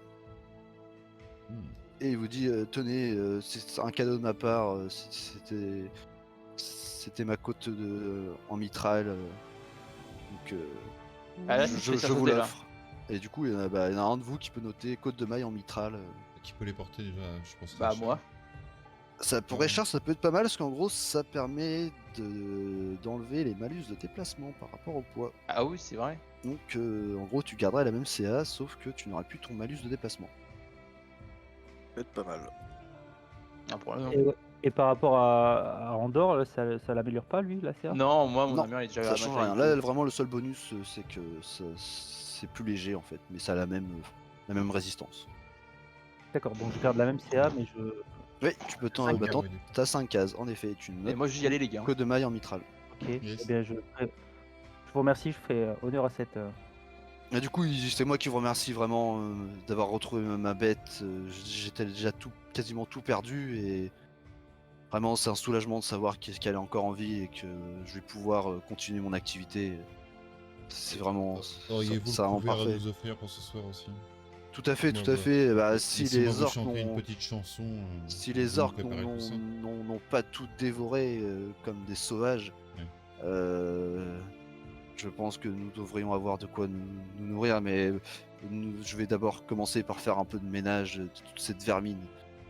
Hmm. Et il vous dit, tenez, c'est un cadeau de ma part, c'était ma côte en mitral, donc Ah, là, c'est je spécial vous sauté, là. l'offre. Et du coup, il y en a un de vous qui peut noter côte de maille en mitral. Qui peut les porter déjà, je pense. Bah, moi. Ça pourrait cher, ça peut être pas mal parce qu'en gros, ça permet d'enlever les malus de déplacement par rapport au poids. Ah oui, c'est vrai. Donc, en gros, tu garderais la même CA, sauf que tu n'auras plus ton malus de déplacement. Peut-être pas mal. Un problème. Et par rapport à Andorre, là, ça l'améliore pas lui, la CA? Non, moi, mon Non, armure, il est déjà Ça à change ma rien. taille. Là, vraiment, le seul bonus, c'est que c'est plus léger en fait, mais ça a la même résistance. D'accord, donc je garde la même CA, mais je. Oui, tu peux Cinq bah, cases. t'as 5 cases, en effet, tu Et notes moi, je vais y aller, les gars. côte de maille en mitral. Ok, Yes. eh bien je vous remercie, je fais honneur à cette. Et du coup, c'est moi qui vous remercie vraiment d'avoir retrouvé ma bête. J'étais déjà quasiment tout perdu et vraiment c'est un soulagement de savoir qu'elle est encore en vie et que je vais pouvoir continuer mon activité. C'est vraiment Auriez-vous ça le rend couvert à parfait. nous offrir pour ce soir aussi? Tout à fait, Moi, tout à bah, fait. Bah, si Laissez-moi les vous orques chanter une n'ont petite chanson. si nous les allons orques préparer tout ça. n'ont pas tout dévoré comme des sauvages, Ouais. je pense que nous devrions avoir de quoi nous nourrir, mais je vais d'abord commencer par faire un peu de ménage de toute cette vermine.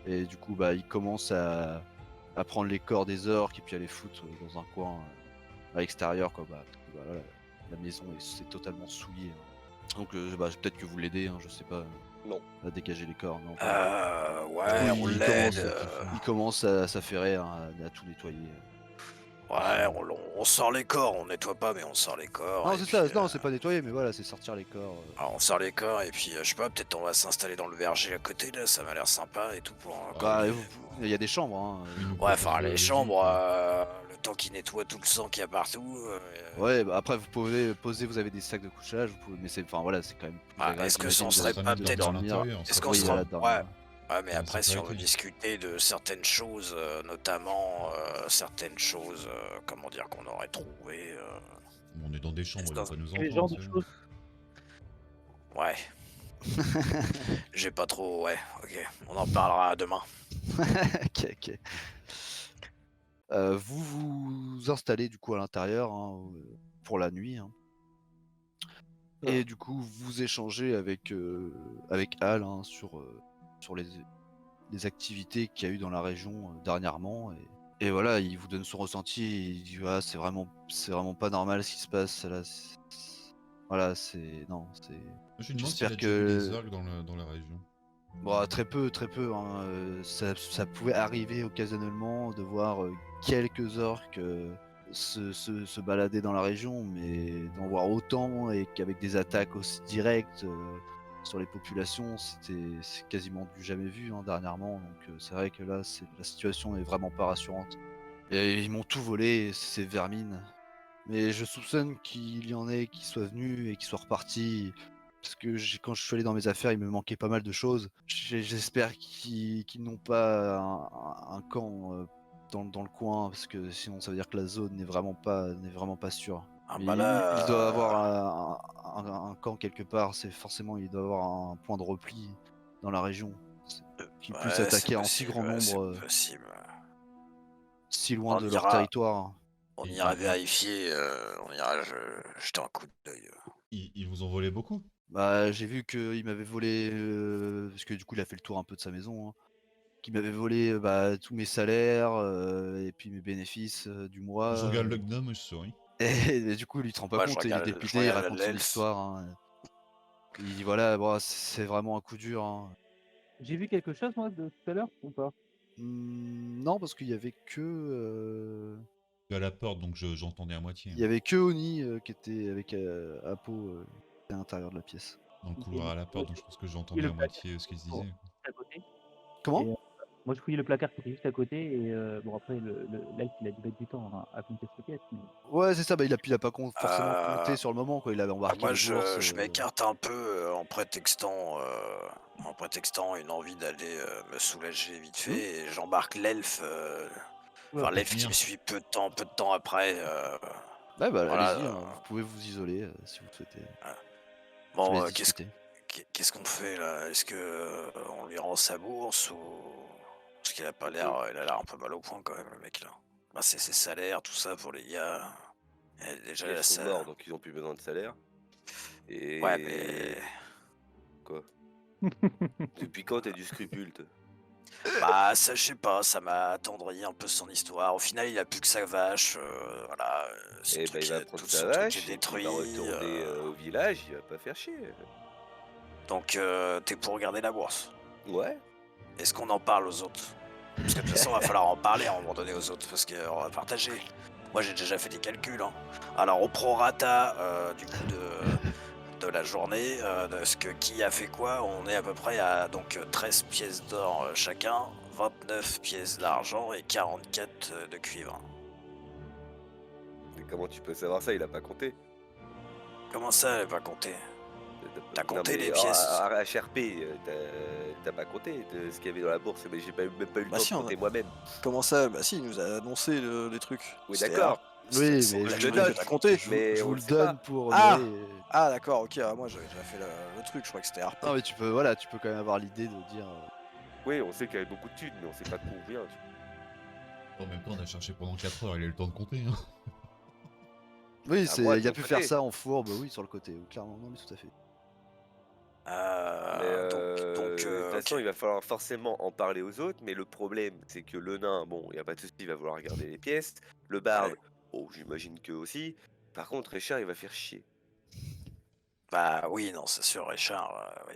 Et du coup, bah, il commence à prendre les corps des orques et puis à les foutre dans un coin à l'extérieur, quoi. Bah, parce que, bah, là, la maison c'est totalement souillée. Hein. Donc, bah, peut-être que vous l'aidez, hein, je sais pas. Non. À dégager les corps, non. Ouais, Oui, on il l'aide. Il commence à s'affairer, hein, à tout nettoyer. Ouais, on sort les corps, on nettoie pas, mais on sort les corps. Non, et c'est puis, ça, non, c'est pas nettoyer, mais voilà, c'est sortir les corps. alors, on sort les corps, et puis, je sais pas, peut-être on va s'installer dans le verger à côté, là, ça m'a l'air sympa et tout pour. Bah, comme- il y a des chambres, hein. Il nous Ouais, propose enfin, de les loger, chambres, quoi. le temps qu'ils nettoient tout le sang qu'il y a partout. Ouais, bah après vous pouvez poser, vous avez des sacs de couchage, vous pouvez, mais c'est, enfin voilà, c'est quand même plus Ah, agréable, est-ce que j'imagine, on Ça serait serait pas mieux de peut-être dormir à dormir. l'intérieur. Est-ce ça qu'on Oui, serait sera. voilà, dormir. Ouais, mais la après, si on veut sécurité. discuter de certaines choses, notamment certaines choses, comment dire, qu'on aurait trouvées. On est dans des chambres, il va pas nous Quel genre entendre. de c'est- choses? Ouais, j'ai pas trop. Ouais, ok, on en parlera demain. Ok. Vous vous installez du coup à l'intérieur, hein, pour la nuit, hein. Et du coup vous échangez avec Al, hein, sur les activités qu'il y a eu dans la région dernièrement, et voilà, il vous donne son ressenti, il dit voilà, c'est vraiment pas normal ce qui se passe là. Voilà, c'est non, c'est Je lui demande s'il j'espère a déjà vu des que orques dans la région. bon, très peu, hein, ça pouvait arriver occasionnellement de voir quelques orques se balader dans la région, mais d'en voir autant et qu'avec des attaques aussi directes sur les populations, c'est quasiment du jamais vu, hein, dernièrement. Donc c'est vrai que là, la situation est vraiment pas rassurante. Et ils m'ont tout volé, ces vermines. Mais je soupçonne qu'il y en ait qui soient venus et qui soient repartis. Parce que quand je suis allé dans mes affaires, il me manquait pas mal de choses. J'espère qu'ils n'ont pas un camp dans le coin, parce que sinon ça veut dire que la zone n'est vraiment pas sûre. Ah Mais bah là, il doit avoir un camp quelque part, c'est forcément il doit avoir un point de repli dans la région. Qui puisse ouais, attaquer en si grand c'est nombre, possible. si loin On de leur ira, territoire. on Il- ira il- vérifier, on ira jeter un coup d'œil. Ils vous ont volé beaucoup? Bah, j'ai vu qu'il m'avait volé, parce que du coup il a fait le tour un peu de sa maison, hein, qu'il m'avait volé bah, tous mes salaires et puis mes bénéfices du mois. Je regarde le gnome, je souris. Et du coup, lui, il se rend pas Moi, je compte, il est regarde, dépité, il raconte son histoire, hein. Il dit voilà, bon, c'est vraiment un coup dur, hein. J'ai vu quelque chose moi de tout à l'heure ou pas? Non, parce qu'il y avait que Je suis à la porte, donc j'entendais à moitié. il y avait que Oni qui était avec Apo à l'intérieur de la pièce. Dans le couloir à la porte, donc je pense que Et j'entendais le à moitié ce qu'ils se placard disaient. juste à côté. Comment? Et, moi je fouillais le placard qui était juste à côté et bon après l'elfe il a dû mettre du temps à compter ses pièces. Mais... Ouais, c'est ça, bah, il a pas forcément compté Euh, sur le moment, quoi. Il avait embarqué moi, les bourses. je m'écarte un peu en prétextant une envie d'aller me soulager vite fait, et j'embarque l'elfe. Enfin, Ouais, l'elfe qui venir. me suit peu de temps après. Ouais, bah Voilà, allez-y, hein, vous pouvez vous isoler si vous souhaitez. Je vous Bon, laisse discuter. qu'est-ce qu'on fait là? Est-ce que on lui rend sa bourse ou parce qu'il a pas l'air, il a l'air un peu mal au point quand même le mec là. Bah, c'est ses salaires, tout ça pour les gars. Et déjà Ils là, sont ça. morts, donc ils ont plus besoin de salaire. Et... Ouais, mais Quoi? Depuis quand t'as du scrupule, toi? bah ça, je sais pas, ça m'a attendri un peu son histoire. Au final, il a plus que sa vache, voilà. Eh ben, il va prendre sa son vache, truc est et puis il détruit. va retourner au village, il va pas faire chier. Donc t'es pour garder la bourse. Ouais. Est-ce qu'on en parle aux autres? Parce que de toute façon, il va falloir en parler à un moment donné aux autres, parce qu'on va partager. Moi, j'ai déjà fait des calculs, hein. Alors, au prorata du coup de la journée, de ce que qui a fait quoi, on est à peu près à donc 13 pièces d'or chacun, 29 pièces d'argent et 44 de cuivre. Mais comment tu peux savoir ça? Il a pas compté. Comment ça, elle est pas compté? T'as Non, compté mais les pièces? à HRP, t'as pas compté de ce qu'il y avait dans la bourse, mais j'ai même pas eu le Bah temps si, de on a- compter moi-même. Comment ça? Bah si, il nous a annoncé les trucs. Oui, C'était d'accord. Oui, c'est mais la je journée le que t'as compté. mais je on vous le le sait donne pas. pour Ah honorer. Ah d'accord, ok, moi j'avais déjà fait le truc, je crois que c'était RP. Non, mais tu peux quand même avoir l'idée de dire. Oui, on sait qu'il y avait beaucoup de thunes, mais on sait pas combien. Tu En même temps, on a cherché pendant 4 heures, il a eu le temps de compter. Hein. Oui, À moi de il a mon pu côté. faire ça en fourbe, oui, sur le côté, clairement, non, mais tout à fait. Mais Donc, de toute façon, ok. il va falloir forcément en parler aux autres, mais le problème, c'est que le nain, bon, il n'y a pas de souci, il va vouloir regarder les pièces. Le barde, Ouais. oh, j'imagine que aussi. Par contre, Richard, il va faire chier. Bah oui, non, c'est sûr, Richard, oui.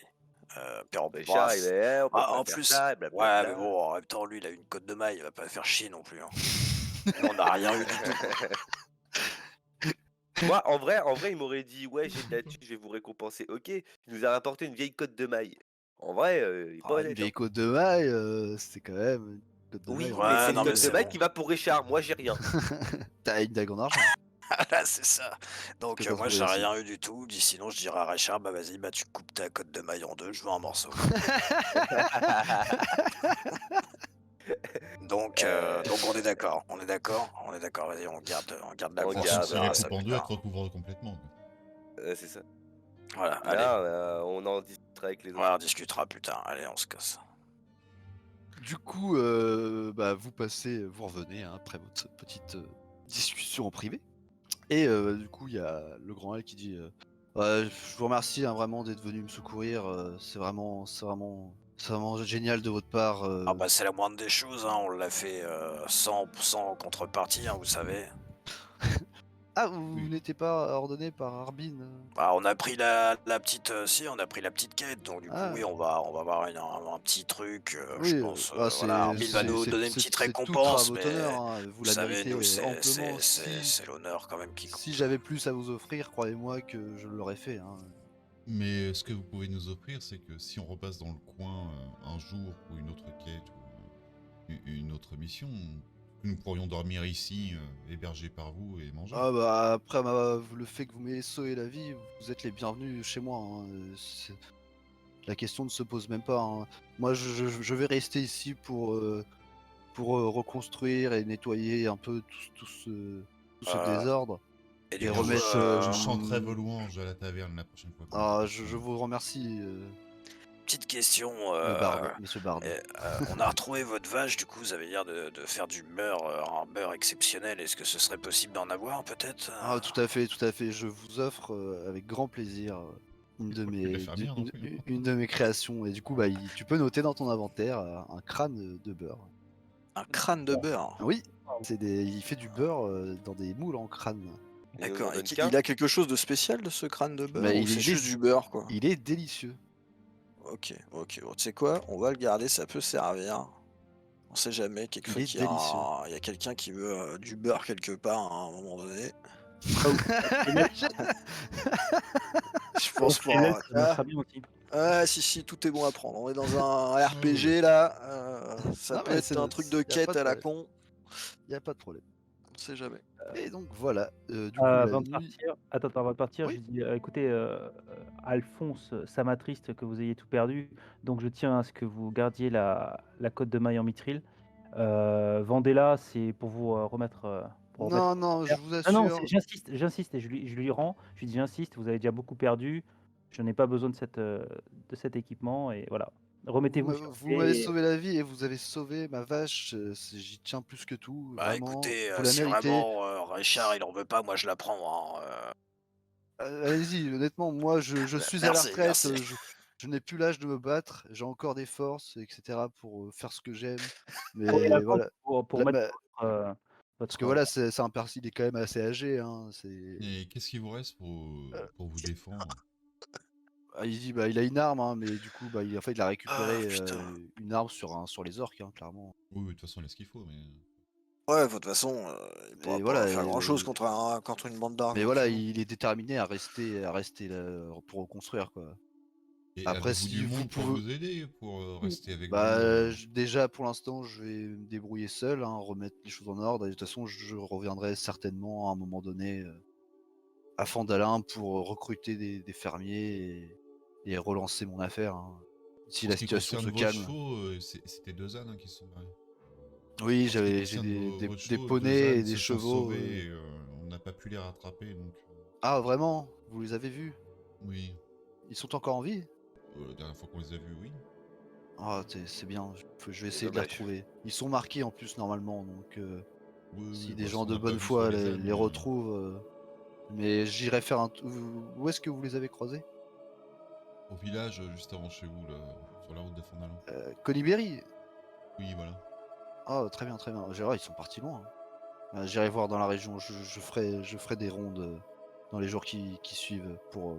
Pero Richard, il va, on peut pas en faire plus, ça, ouais, blablabla. mais bon, en même temps, lui, il a une cote de maille, il va pas faire chier non plus, hein. On n'a rien eu du tout. Moi, en vrai, il m'aurait dit ouais, j'ai de la thune, je vais vous récompenser. Ok, il nous a rapporté une vieille côte de maille. En vrai, il est pas Ah, une honnête. vieille Hein. côte de maille, c'est quand même une côte de maille Oui, en mais Ouais, c'est une non, mais côte métal. de c'est maille bon. qui va pour Richard. Moi, j'ai rien. T'as une dague en argent. Voilà, c'est ça. Donc, que t'as moi, trouvé j'ai aussi. rien eu du tout. Sinon, je dirais à Richard, bah vas-y, bah tu coupes ta côte de maille en deux, je veux un morceau. Donc on est d'accord, vas-y, on garde la On Enfin, course, si, on garde, si elle verra la ça coupe en plus deux, elle tard. te recouvre complètement. c'est ça. Voilà, allez, Là, on en discutera avec les on autres. en discutera plus tard. Allez, on se casse. Du coup, bah, vous revenez hein, après votre petite discussion en privé. Et du coup, il y a le grand L qui dit ouais, je vous remercie hein, vraiment d'être venu me secourir. C'est vraiment génial de votre part. Ah bah c'est la moindre des choses, hein, on l'a fait sans contrepartie, hein, vous savez. Ah, vous Oui. n'étiez pas ordonné par Arbin Bah, on a pris la petite, on a pris la petite quête, donc du coup Ah, oui, on va avoir un petit truc, oui, je pense, bah, voilà, Armin va nous donner une petite c'est tout à récompense, votre honneur. mais Hein, vous vous la savez, nous méritez amplement. c'est l'honneur quand même qui Si compte. j'avais plus à vous offrir, croyez-moi que je l'aurais fait. Hein. Mais ce que vous pouvez nous offrir, c'est que si on repasse dans le coin un jour pour une autre quête ou une autre mission, nous pourrions dormir ici, hébergés par vous et manger. Ah bah après le fait que vous m'ayez sauvé la vie, vous êtes les bienvenus chez moi. Hein. La question ne se pose même pas. Hein. Moi je vais rester ici pour reconstruire et nettoyer un peu tout ce Euh, désordre et et du coup, remettre. Je chanterai vos louanges à la taverne la prochaine fois. que Ah, nous je passerons. vous remercie, petite question, monsieur Bard. on a retrouvé votre vache, du coup vous avez l'air de faire du beurre, un beurre exceptionnel, est-ce que ce serait possible d'en avoir peut-être? Ah, tout à fait, tout à fait. Je vous offre avec grand plaisir une de Faut plus la mes, faire bien non plus. une de mes créations. Et du coup, bah, tu peux noter dans ton inventaire un crâne de beurre. Un crâne de beurre? Oui, il fait du beurre dans des moules en crâne. Et on D'accord, en et donne qui qu'un il a quelque chose de spécial de ce crâne de beurre Bah, ou c'est juste du beurre quoi? Il est délicieux. OK, bon tu sais quoi? On va le garder, ça peut servir. On sait jamais, quelquefois Il est qu'il y a délicieux. il y a quelqu'un qui veut, du beurre quelque part à un moment donné. Je pense Au Frélès, pas, ça marchera bien aussi. ah si, tout est bon à prendre. On est dans un RPG là, ça Non, peut mais être un truc de y a pas quête de à la problème. con, Il n'y a pas de problème. on sait jamais. Et donc voilà, du coup, Avant la de nuit. partir, avant de partir, Oui. je dis écoutez, Alphonse, ça m'attriste que vous ayez tout perdu, donc je tiens à ce que vous gardiez la côte de maille en mithril. Vendez-la, c'est pour vous remettre. Pour remettre Non, je vous Ah non, assure. j'insiste et je lui rends. Je lui dis j'insiste, vous avez déjà beaucoup perdu. Je n'ai pas besoin de cet équipement et voilà. Remettez-vous sur Vous pied. m'avez sauvé la vie et vous avez sauvé ma vache. J'y tiens plus que tout, Bah vraiment. écoutez, Vous la si méritez. vraiment, Richard il en veut pas, moi je la prends, hein, Allez-y, honnêtement, moi je suis à la merci, retraite. merci. Je n'ai plus l'âge de me battre. J'ai encore des forces, etc. pour faire ce que j'aime. Prenez la Mais côte voilà. pour La- mettre ma- votre, Parce que voilà, c'est un persil, il est quand même assez âgé. Hein, Et qu'est-ce qui vous reste pour vous défendre? Ah, il dit, bah, il a une arme, hein, mais du coup, bah, en fait, il a récupéré Ah putain. une arme sur les orques, hein, clairement. Oui, de toute façon, il a ce qu'il faut, mais... Ouais, de toute façon, il pourra Et pas voilà, faire grand-chose contre une bande d'armes. mais voilà, il est déterminé à rester là, pour reconstruire, quoi. Et Après, avez-vous si du vous monde pour pouvez, vous aider, pour rester avec vous bah, déjà pour l'instant, je vais me débrouiller seul, hein, remettre les choses en ordre. Et de toute façon, je reviendrai certainement à un moment donné à Fandalin pour recruter des fermiers et relancer mon affaire. Hein, si En la ce qui situation se concerne vos calme. chevaux, c'était deux ânes hein, qui se sont barrés. Oui, En ce qui j'ai concerne des votre des chevaux, poneys deux et ânes des se sont chevaux. sauvés et on n'a pas pu les rattraper, donc... Ah, vraiment? Vous les avez vus? oui, Ils sont encore en vie? la dernière fois qu'on les a vus, oui. Ah, c'est bien, je vais C'est essayer de les dommage. retrouver. Ils sont marqués en plus normalement, donc Oui, si oui, des bah, gens on de n'a pas bonne vu sur foi les ânes, les retrouvent. Mais j'irai faire un tour. Où est-ce que vous les avez croisés? au village, juste avant chez vous, là, sur la route de Fandalin. Coliberi? Oui, voilà. Ah, très bien, très bien. Ils sont partis loin. J'irai voir dans la région, je ferai des rondes dans les jours qui suivent pour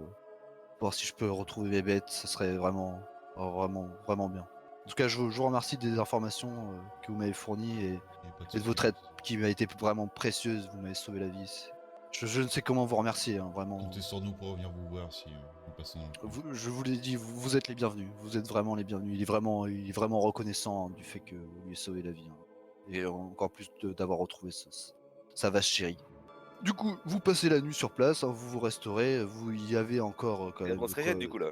voir si je peux retrouver mes bêtes. Ce serait vraiment bien. En tout cas, je vous remercie des informations que vous m'avez fournies et Et pas de Et de soucis. votre aide qui m'a été vraiment précieuse, vous m'avez sauvé la vie. Je ne sais comment vous remercier, hein, vraiment. Comptez sur nous pour revenir vous voir si nous passons dans le coin. Je vous l'ai dit, vous êtes les bienvenus. Vous êtes vraiment les bienvenus. Il est vraiment reconnaissant, hein, du fait que vous lui ayez sauvé la vie, hein. Et encore plus d'avoir retrouvé sa vache chérie. Du coup, vous passez la nuit sur place, hein, vous resterez. Vous y avez encore quand même On se rejette du coup là.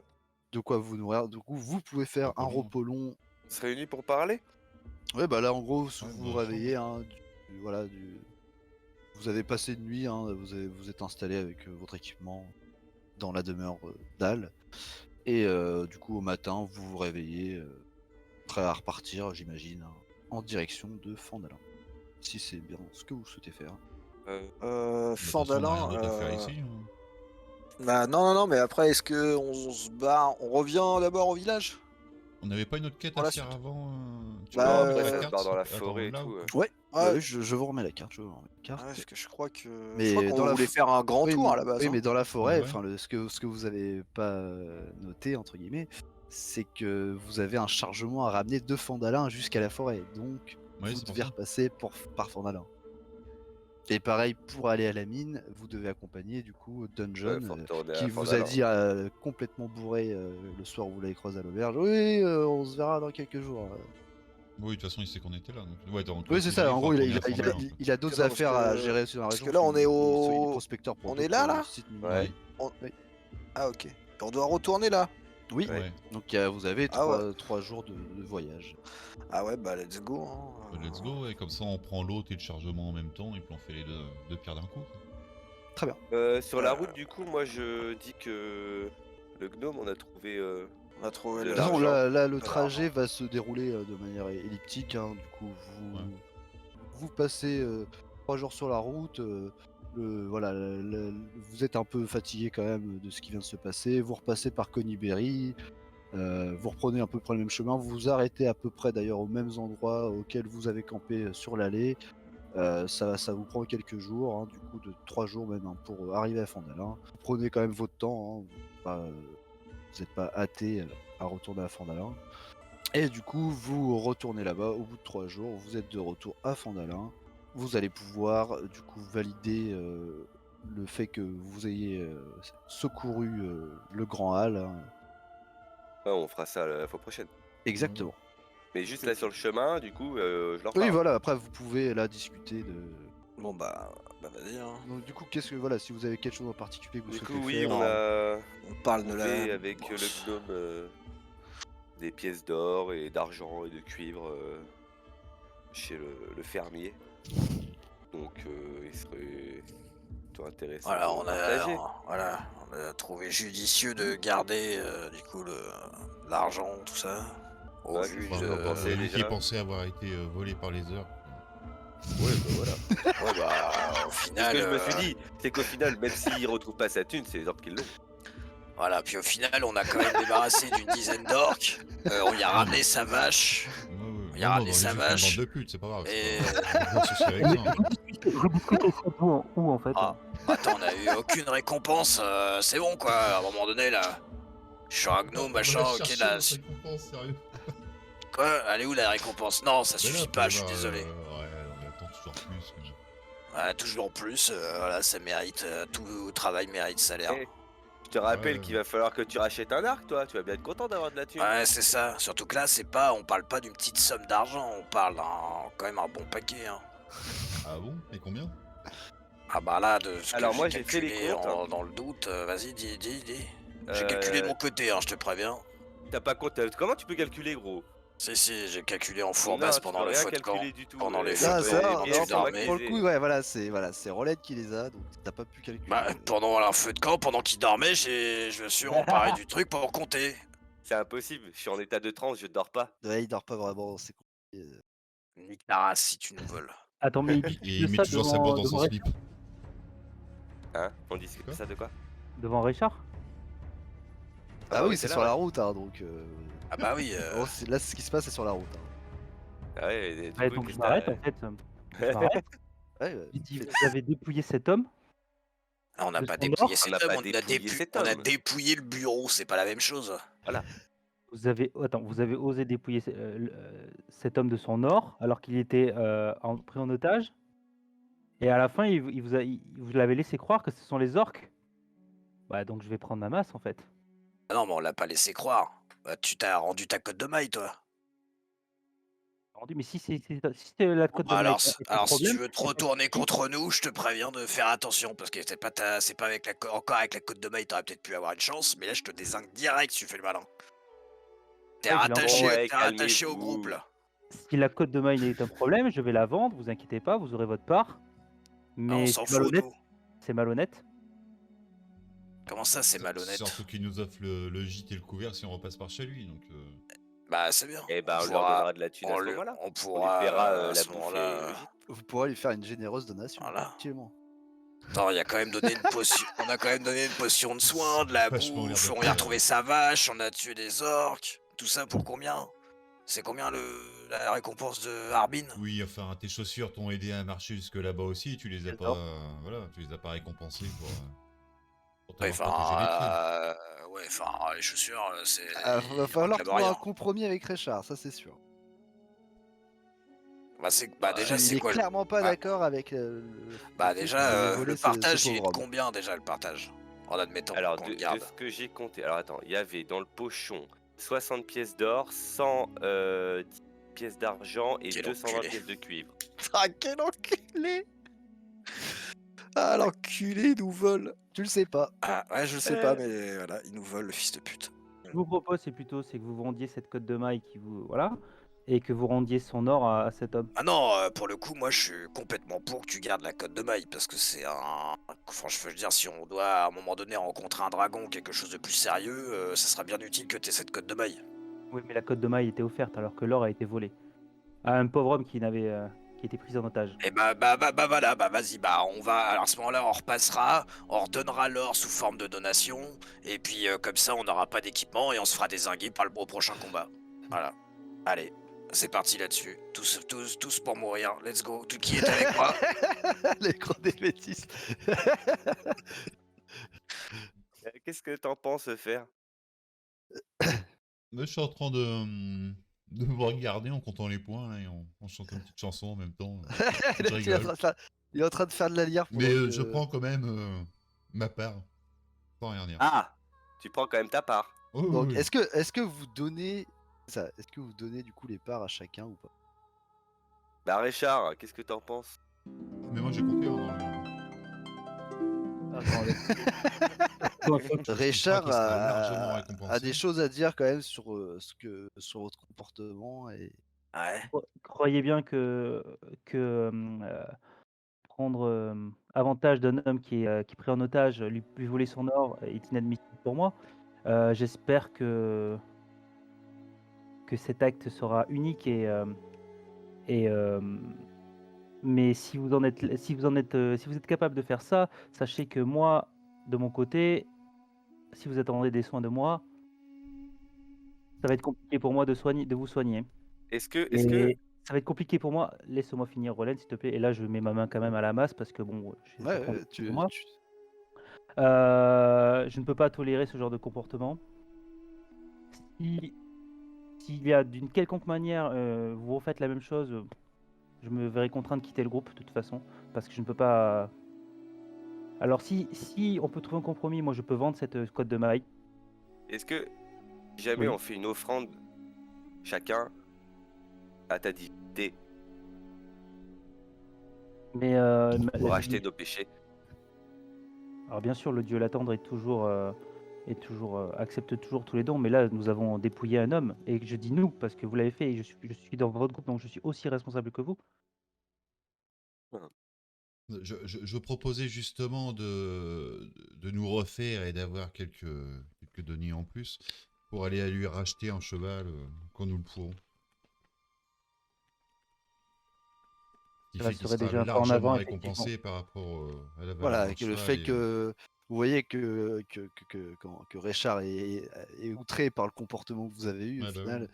de quoi vous nourrir. Du coup, vous pouvez faire un Repos long. repos long. On se réunit pour parler. Ouais, bah là, en gros, si Ouais, vous bah, vous réveillez, hein, voilà, vous avez passé une nuit, hein, vous êtes installé avec votre équipement dans la demeure d'Al. Et du coup, au matin, vous vous réveillez, prêt à repartir, j'imagine, hein, en direction de Fandalin. Si c'est bien ce que vous souhaitez faire. De toute façon, on a Fandalin. rien d'autre à faire ici. Hein. Bah non, mais après, est-ce que on se barre, on revient d'abord au village? On n'avait pas une autre quête Pour à la faire suite. avant tu Bah, peux Après, remettre ça la se carte barre dans la Attends, forêt et là, tout. ou- Ouais, Ouais. je vous remets la carte. Ouais, parce que je crois que. Mais je crois qu'on dans la voulait faire un grand Oui, tour mais, à la base. oui, hein. mais dans la forêt, Ouais. enfin, ce que vous avez pas noté, entre guillemets, c'est que vous avez un chargement à ramener de Fandalin jusqu'à la forêt. Donc, Ouais, vous c'est pour devez ça. repasser par Fandalin. Et pareil, pour aller à la mine, vous devez accompagner du coup Dungeon, Faut retourner à qui vous a Fandalin. dit complètement bourré le soir où vous l'avez croisé à l'auberge. Oui, on se verra dans quelques jours. Oui, de toute façon, il sait qu'on était là. Donc... Ouais, donc, Oui, c'est ça. En gros, il a d'autres non, parce affaires à que- gérer sur la parce région. que là, on parce est qu'il- au- il est prospecteur pour on est d'autres, là, là sites miniers. Ouais. Ah, ok. On doit retourner là. Oui. Ouais. Donc vous avez Ah ouais. 3 jours de voyage. Ah ouais, bah let's go. hein. Bah, let's go, et comme ça on prend l'autre et le chargement en même temps, et puis on fait les deux pierres d'un coup. quoi. Très bien. Sur la route, du coup, moi je dis que le gnome, on a trouvé. On a trouvé De le. l'argent. Là, le de trajet va se dérouler de manière elliptique, hein. Du coup, vous passez 3 jours sur la route. Vous êtes un peu fatigué quand même de ce qui vient de se passer. Vous repassez par Conyberry. Vous reprenez à peu près le même chemin. Vous vous arrêtez à peu près d'ailleurs aux mêmes endroits auxquels vous avez campé sur l'allée. Ça vous prend quelques jours, hein, du coup de 3 jours même, hein, pour arriver à Fandalin. Vous prenez quand même votre temps, hein, vous n'êtes pas hâté à retourner à Fandalin. Et du coup, vous retournez là-bas au bout de 3 jours, vous êtes de retour à Fandalin. Vous allez pouvoir du coup valider le fait que vous ayez secouru le Grand Hall, hein. Ouais, on fera ça la fois prochaine. Exactement. Mais juste là sur le chemin, du coup, je leur parle. Oui, voilà, après vous pouvez là discuter de. Bon bah vas-y. Hein. Donc, du coup, si vous avez quelque chose en particulier que vous Du souhaitez coup, oui, faire, on a On parle de trouvé la. avec le gnome des pièces d'or et d'argent et de cuivre chez le fermier. Donc, il serait plutôt intéressant Voilà, de partager. on a trouvé judicieux de garder du coup l'argent, tout ça. Au Ouais, vu qu'est-ce que de. vous en pensez, Lui qui déjà pensait avoir été volé par les heures. Ouais, bah voilà. Ouais, bah au Ce final. que je me suis dit, c'est qu'au final, même s'il retrouve pas sa thune, c'est les orques qui l'ont. Voilà, puis au final, on a quand même débarrassé d'une dizaine d'orques. On y a ramené sa vache. Il y a ramené sa vache. de pute, c'est pas grave. Et- C'est pas un souci avec ça. hein. Rediscutez ça où en fait Ah. Attends, on a eu aucune récompense. C'est bon quoi, à un moment donné là. Je suis un gnome, machin, On va ok chercher là. notre récompense, sérieux. Quoi? Elle est où la récompense? Non, ça Mais là, suffit faut pas, je suis avoir, désolé. Ouais, on attend toujours plus. Ouais, toujours plus, voilà, ça mérite. Tout travail mérite salaire. Eh, Je te rappelle Ouais. qu'il va falloir que tu rachètes un arc, toi. Tu vas bien être content d'avoir de la thune. Ouais, c'est ça. Surtout que là, on parle pas d'une petite somme d'argent, on parle quand même un bon paquet. Hein. Ah bon? Et combien? Ah bah là, de ce Alors que moi, j'ai j'ai fait les calculé comptes, hein. dans le doute, vas-y, dis. J'ai calculé de mon côté, hein, je te préviens. T'as pas compte. Comment tu peux calculer, gros? Si, j'ai calculé en Non, fourbasse tu pendant peux le rien feu de camp. calculer du tout. Pendant les Ça, feux de ça, camp, non, pendant que tu tu dormais. pour le coup, ouais, voilà, c'est Rolette qui les a, donc t'as pas pu calculer. Bah, pendant un feu de camp, pendant qu'il dormait, je me suis emparé du truc pour compter. C'est impossible. Je suis en état de transe, je dors pas. Ouais, il dort pas vraiment, c'est compliqué. Nique ta race si tu nous voles. Attends, mais il Et dit il met ça toujours sa bosse dans son slip. Hein? On dit Quoi ça de quoi? devant Richard. Ah ouais, oui, c'est là, sur ouais. la route, hein, donc. Ah bah oui, Bon, là, ce qui se passe, c'est sur la route. Hein. Ah ouais, du Ouais, coup, donc je qu'est-ce m'arrête que en fait. Je m'arrête. Ouais, ouais. Il dit vous avez dépouillé cet homme. on n'a Le pas standard, dépouillé on cet n'a homme, pas on a dépouillé cet on a homme. dépouillé le bureau, c'est pas la même chose. vous avez osé dépouiller cet homme de son or alors qu'il était pris en otage et à la fin vous l'avez laissé croire que ce sont les orques. Bah donc je vais prendre ma masse en fait. Ah non, mais on l'a pas laissé croire. Bah, tu t'as rendu ta cote de maille, toi. Mais si c'est la Bon, côte de bah maille alors, est un alors si tu problème, veux te c'est pas retourner si contre nous, je te préviens de faire attention parce que c'est pas avec encore avec la côte de maille, t'aurais peut-être pu avoir une chance, mais là je te dézingue direct si tu fais le malin. T'es ouais, je l'ai Bon, rattaché, entendu. ouais, t'es rattaché au groupe calmez-vous. là. Si la côte de maille est un problème, je vais la vendre, vous inquiétez pas, vous aurez votre part. Ah, on Mais s'en fout, nous. c'est malhonnête. Comment ça, c'est malhonnête? Surtout qu'il nous offre le gîte et le couvert si on repasse par chez lui. Donc, Bah, c'est bien. Eh ben, On on leur pourra, donnera de la thune à on ce lui, moment-là. on On lui pourra paiera à la ce bouffe et moment-là. le gîte. Vous pourrez lui faire une généreuse donation. Voilà. Effectivement. Attends, il a quand même donné une potion. On a quand même donné une potion de soin, de la Vachement l'air bouffe, on d'être, y a retrouvé sa vache, on a tué des orques. Tout ça pour combien? C'est combien la récompense de Harbin? oui, enfin, tes chaussures t'ont aidé à marcher jusque là-bas aussi. Tu les as pas, voilà, tu les as pas récompensées pour Ouais, t'avoir protégé les pieds. ouais, les chaussures, c'est. Va falloir là-bas trouver un rien. compromis avec Richard, ça c'est sûr. Déjà, il c'est est quoi clairement pas bah, d'accord avec Bah, fait que déjà, vous ayez volé le ce partage, il est de pauvre homme. combien déjà le partage? En admettant Alors, qu'on le de garde. ce que j'ai compté, alors attends, il y avait dans le pochon 60 pièces d'or, 100 10 pièces d'argent et Quel 220 enculé. pièces de cuivre. Ah, quel enculé! Ah, l'enculé, il nous vole! Tu le sais pas. Ah, ouais, je le sais pas, mais voilà, il nous vole, le fils de pute. Ce que je vous propose, c'est que vous vendiez cette côte de maille et que vous rendiez son or à cet homme. Ah non, pour le coup, moi je suis complètement pour que tu gardes la cote de maille, parce que c'est un. Franchement, je veux dire, si on doit à un moment donné rencontrer un dragon, quelque chose de plus sérieux, ça sera bien utile que tu aies cette cote de maille. Oui, mais la côte de maille était offerte alors que l'or a été volé à un pauvre homme qui était pris en otage. Et voilà, vas-y, on va. Alors à ce moment-là, on repassera, on redonnera l'or sous forme de donation, et puis comme ça, on n'aura pas d'équipement et on se fera dézinguer au prochain combat. Voilà. Allez, c'est parti là-dessus. Tous pour mourir. Let's go. Tout qui est avec moi. Les gros des bêtises. Qu'est-ce que t'en penses faire? Mais je suis en train de vous regarder en comptant les points là, et en chantant une petite chanson en même temps. Je rigole. Il est en train de faire de la lyre. Mais je prends quand même ma part. Sans rien dire. Ah, tu prends quand même ta part. Oh, oui, Donc, oui. est-ce que vous donnez ça? Est-ce que vous donnez du coup les parts à chacun ou pas? Bah Richard, qu'est-ce que t'en penses? Mais moi j'ai compté hein, dans le... Richard qu'il sera largement a récompensé. des choses à dire quand même sur sur votre comportement et Ouais. Croyez bien que prendre avantage d'un homme qui est pris en otage, lui voler son or est inadmissible pour moi. J'espère que cet acte sera unique mais si vous êtes capable de faire ça, sachez que moi, de mon côté, si vous attendez des soins de moi, ça va être compliqué pour moi de vous soigner. Est-ce que Et ça va être compliqué pour moi. Laisse-moi finir, Roland, s'il te plaît. Et là, je mets ma main quand même à la masse parce que bon, ça ouais, prend ouais, beaucoup pour moi. Je ne peux pas tolérer ce genre de comportement. S'il y a d'une quelconque manière, vous refaites la même chose, je me verrai contraint de quitter le groupe de toute façon, parce que je ne peux pas. Alors si on peut trouver un compromis, moi je peux vendre cette cote de maille. est-ce que jamais Oui. on fait une offrande chacun à ta divinité Mais pour racheter nos péchés? alors bien sûr, le dieu l'attendre accepte toujours tous les dons, mais là nous avons dépouillé un homme et je dis nous parce que vous l'avez fait et je suis dans votre groupe donc je suis aussi responsable que vous. Je proposais justement de nous refaire et d'avoir quelques deniers en plus pour aller à lui racheter un cheval quand nous le pourrons. Ce qui Ça fait qu'il serait sera déjà un pas en largement avant, récompensé par rapport à la valeur voilà, d'un que le cheval fait et- que vous voyez que Richard est outré par le comportement que vous avez eu Ouais, au bah final. oui.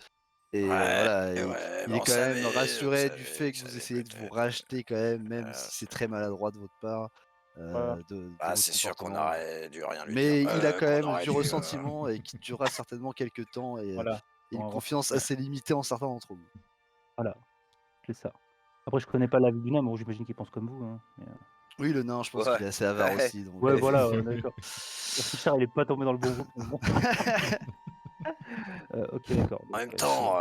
Et Ouais, voilà, ouais, il bah, est on quand même savait, rassuré on du savait, fait on que vous savait essayez de vous peut-être. racheter quand même si c'est très maladroit de votre part. Voilà. de Ah, votre c'est sûr qu'on comportement. aurait dû rien lui Mais dire. il a quand Qu'on même aurait du dû, ressentiment et qui durera certainement quelques temps et Voilà. une On va confiance voir. assez limitée en certains d'entre vous. Voilà, c'est ça. Après, je connais pas la vie du nain, bon, j'imagine qu'il pense comme vous. Hein, mais, Oui, le nain, je pense Ouais. qu'il est assez avare Ouais. aussi. Donc, Ouais, voilà, d'accord. Richard, il est pas tombé dans le bon groupe. mais bon. Ok, d'accord. En même donc, temps,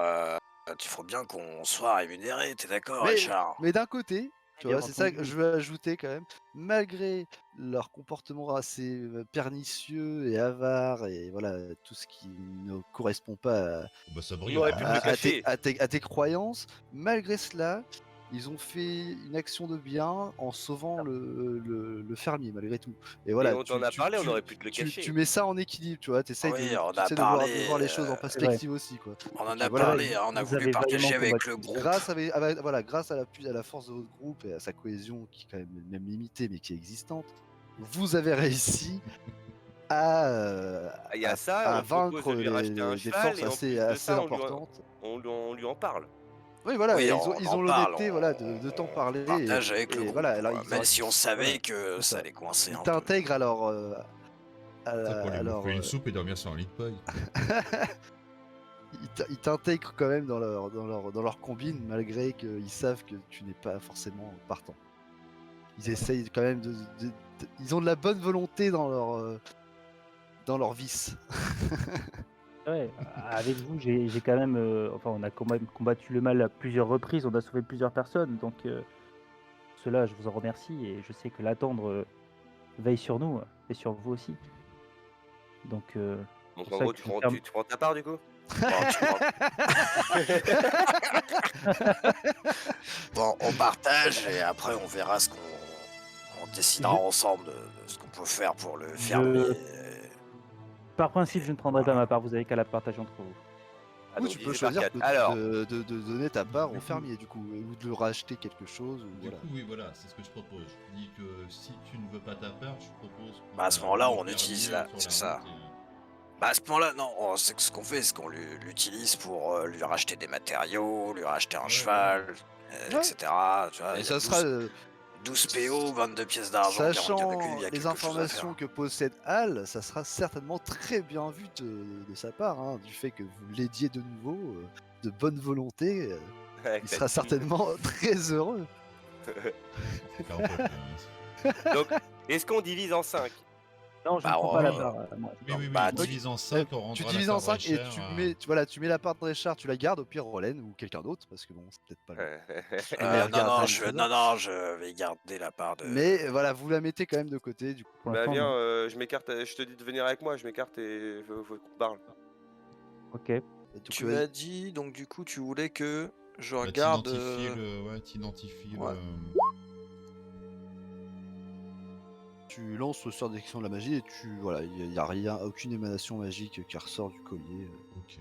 il faut bien qu'on soit rémunéré, t'es d'accord, Mais, Richard? mais d'un côté, tu Bien vois, c'est ça que entendu. je veux ajouter quand même, malgré leur comportement assez pernicieux et avare et voilà, tout ce qui ne correspond pas Bah, ça On brille. aurait pu te le cacher. à tes croyances, malgré cela, ils ont fait une action de bien en sauvant le fermier, malgré tout. Et Et voilà, on t'en a parlé, on aurait pu te le tu cacher. mets ça en équilibre, tu vois, t'essayes Oui, de, on a t'essaies parlé, de voir les choses en C'est vrai. perspective aussi, quoi. On en Et a voilà, parlé, hein, on a vous voulu avez partager vaillamment avec combattu. le groupe. grâce à la force de votre groupe et à sa cohésion qui est quand même limitée mais qui est existante, vous avez réussi à, Il y a à- ça, à on propose vaincre de lui racheter un des cheval forces et en assez, plus de assez ça, importantes. on lui en parle. Oui, voilà, Oui, et on ils en ont parle, l'honnêteté voilà, de t'en on parler. partage avec le Et groupe, voilà, alors quoi. ils Même auraient- si on voilà, savait que c'est ça ça. allait coincer Ils un peu. t'intègrent à leur. Ça pour lui offrir une soupe et dormir sur un lit de paille. Ils t'intègrent quand même dans leur combine, malgré qu'ils savent que tu n'es pas forcément partant. Ils essayent quand même ils ont de la bonne volonté dans leur vice. Ouais, avec vous, j'ai quand même, enfin, on a quand même combattu le mal à plusieurs reprises, on a sauvé plusieurs personnes, donc cela, je vous en remercie et je sais que l'attendre veille sur nous et sur vous aussi. Donc, Donc pour en ça gros, que je vous ferme. tu prends ta part du coup. Bon, bon, on partage et après on verra ce qu'on on décidera Je- ensemble de ce qu'on peut faire pour le Je- fermier. Par principe, je ne prendrai pas ma part, vous avez qu'à la partager entre vous. Ah, Ou donc tu peux divisé par choisir 4. Alors, de donner ta part Du au coup- fermier, du coup, ou de le racheter quelque chose. Ou Du voilà. coup, oui, voilà, c'est ce que je propose. Je dis que si tu ne veux pas ta part, je propose. Bah, à ce moment-là, le on fermier utilise la- sur c'est la ça. route et- Bah à ce moment-là, non, c'est ce qu'on fait, c'est qu'on l'utilise pour lui racheter des matériaux, lui racheter un Ouais, cheval, Ouais. etc. Tu vois, Et il y ça a sera, 12 PO, 22 pièces d'argent, 40 sachant calculs, il y a les quelque chose à informations faire. que possède Hal, ça sera certainement très bien vu de sa part, hein, du fait que vous l'aidiez de nouveau, de bonne volonté. avec Il ta sera team. certainement très heureux. c'est faire un peu, hein. Donc, est-ce qu'on divise en 5? Non, je Bah, ne prends pas la ouais. part. moi. Oui, oui, oui, Bah, divise en 5, on rendra Tu la divises part en de 5 et Richard, tu mets la part de Richard, tu la gardes, au pire Rolen ou quelqu'un d'autre, parce que bon, c'est peut-être pas le meilleur gardien du trésor. non, je vais garder la part de. Mais voilà, vous la mettez quand même de côté, du coup. Pour Bah l'instant, viens, non. je m'écarte, je te dis de venir avec moi, je m'écarte et faut qu'on parle. Ok. Et donc, Tu m'as dit, donc du coup, tu voulais que je Bah, regarde. t'identifies Ouais. tu lances le sort d'extinction de la magie et voilà, il y a rien, aucune émanation magique qui ressort du collier. Ok.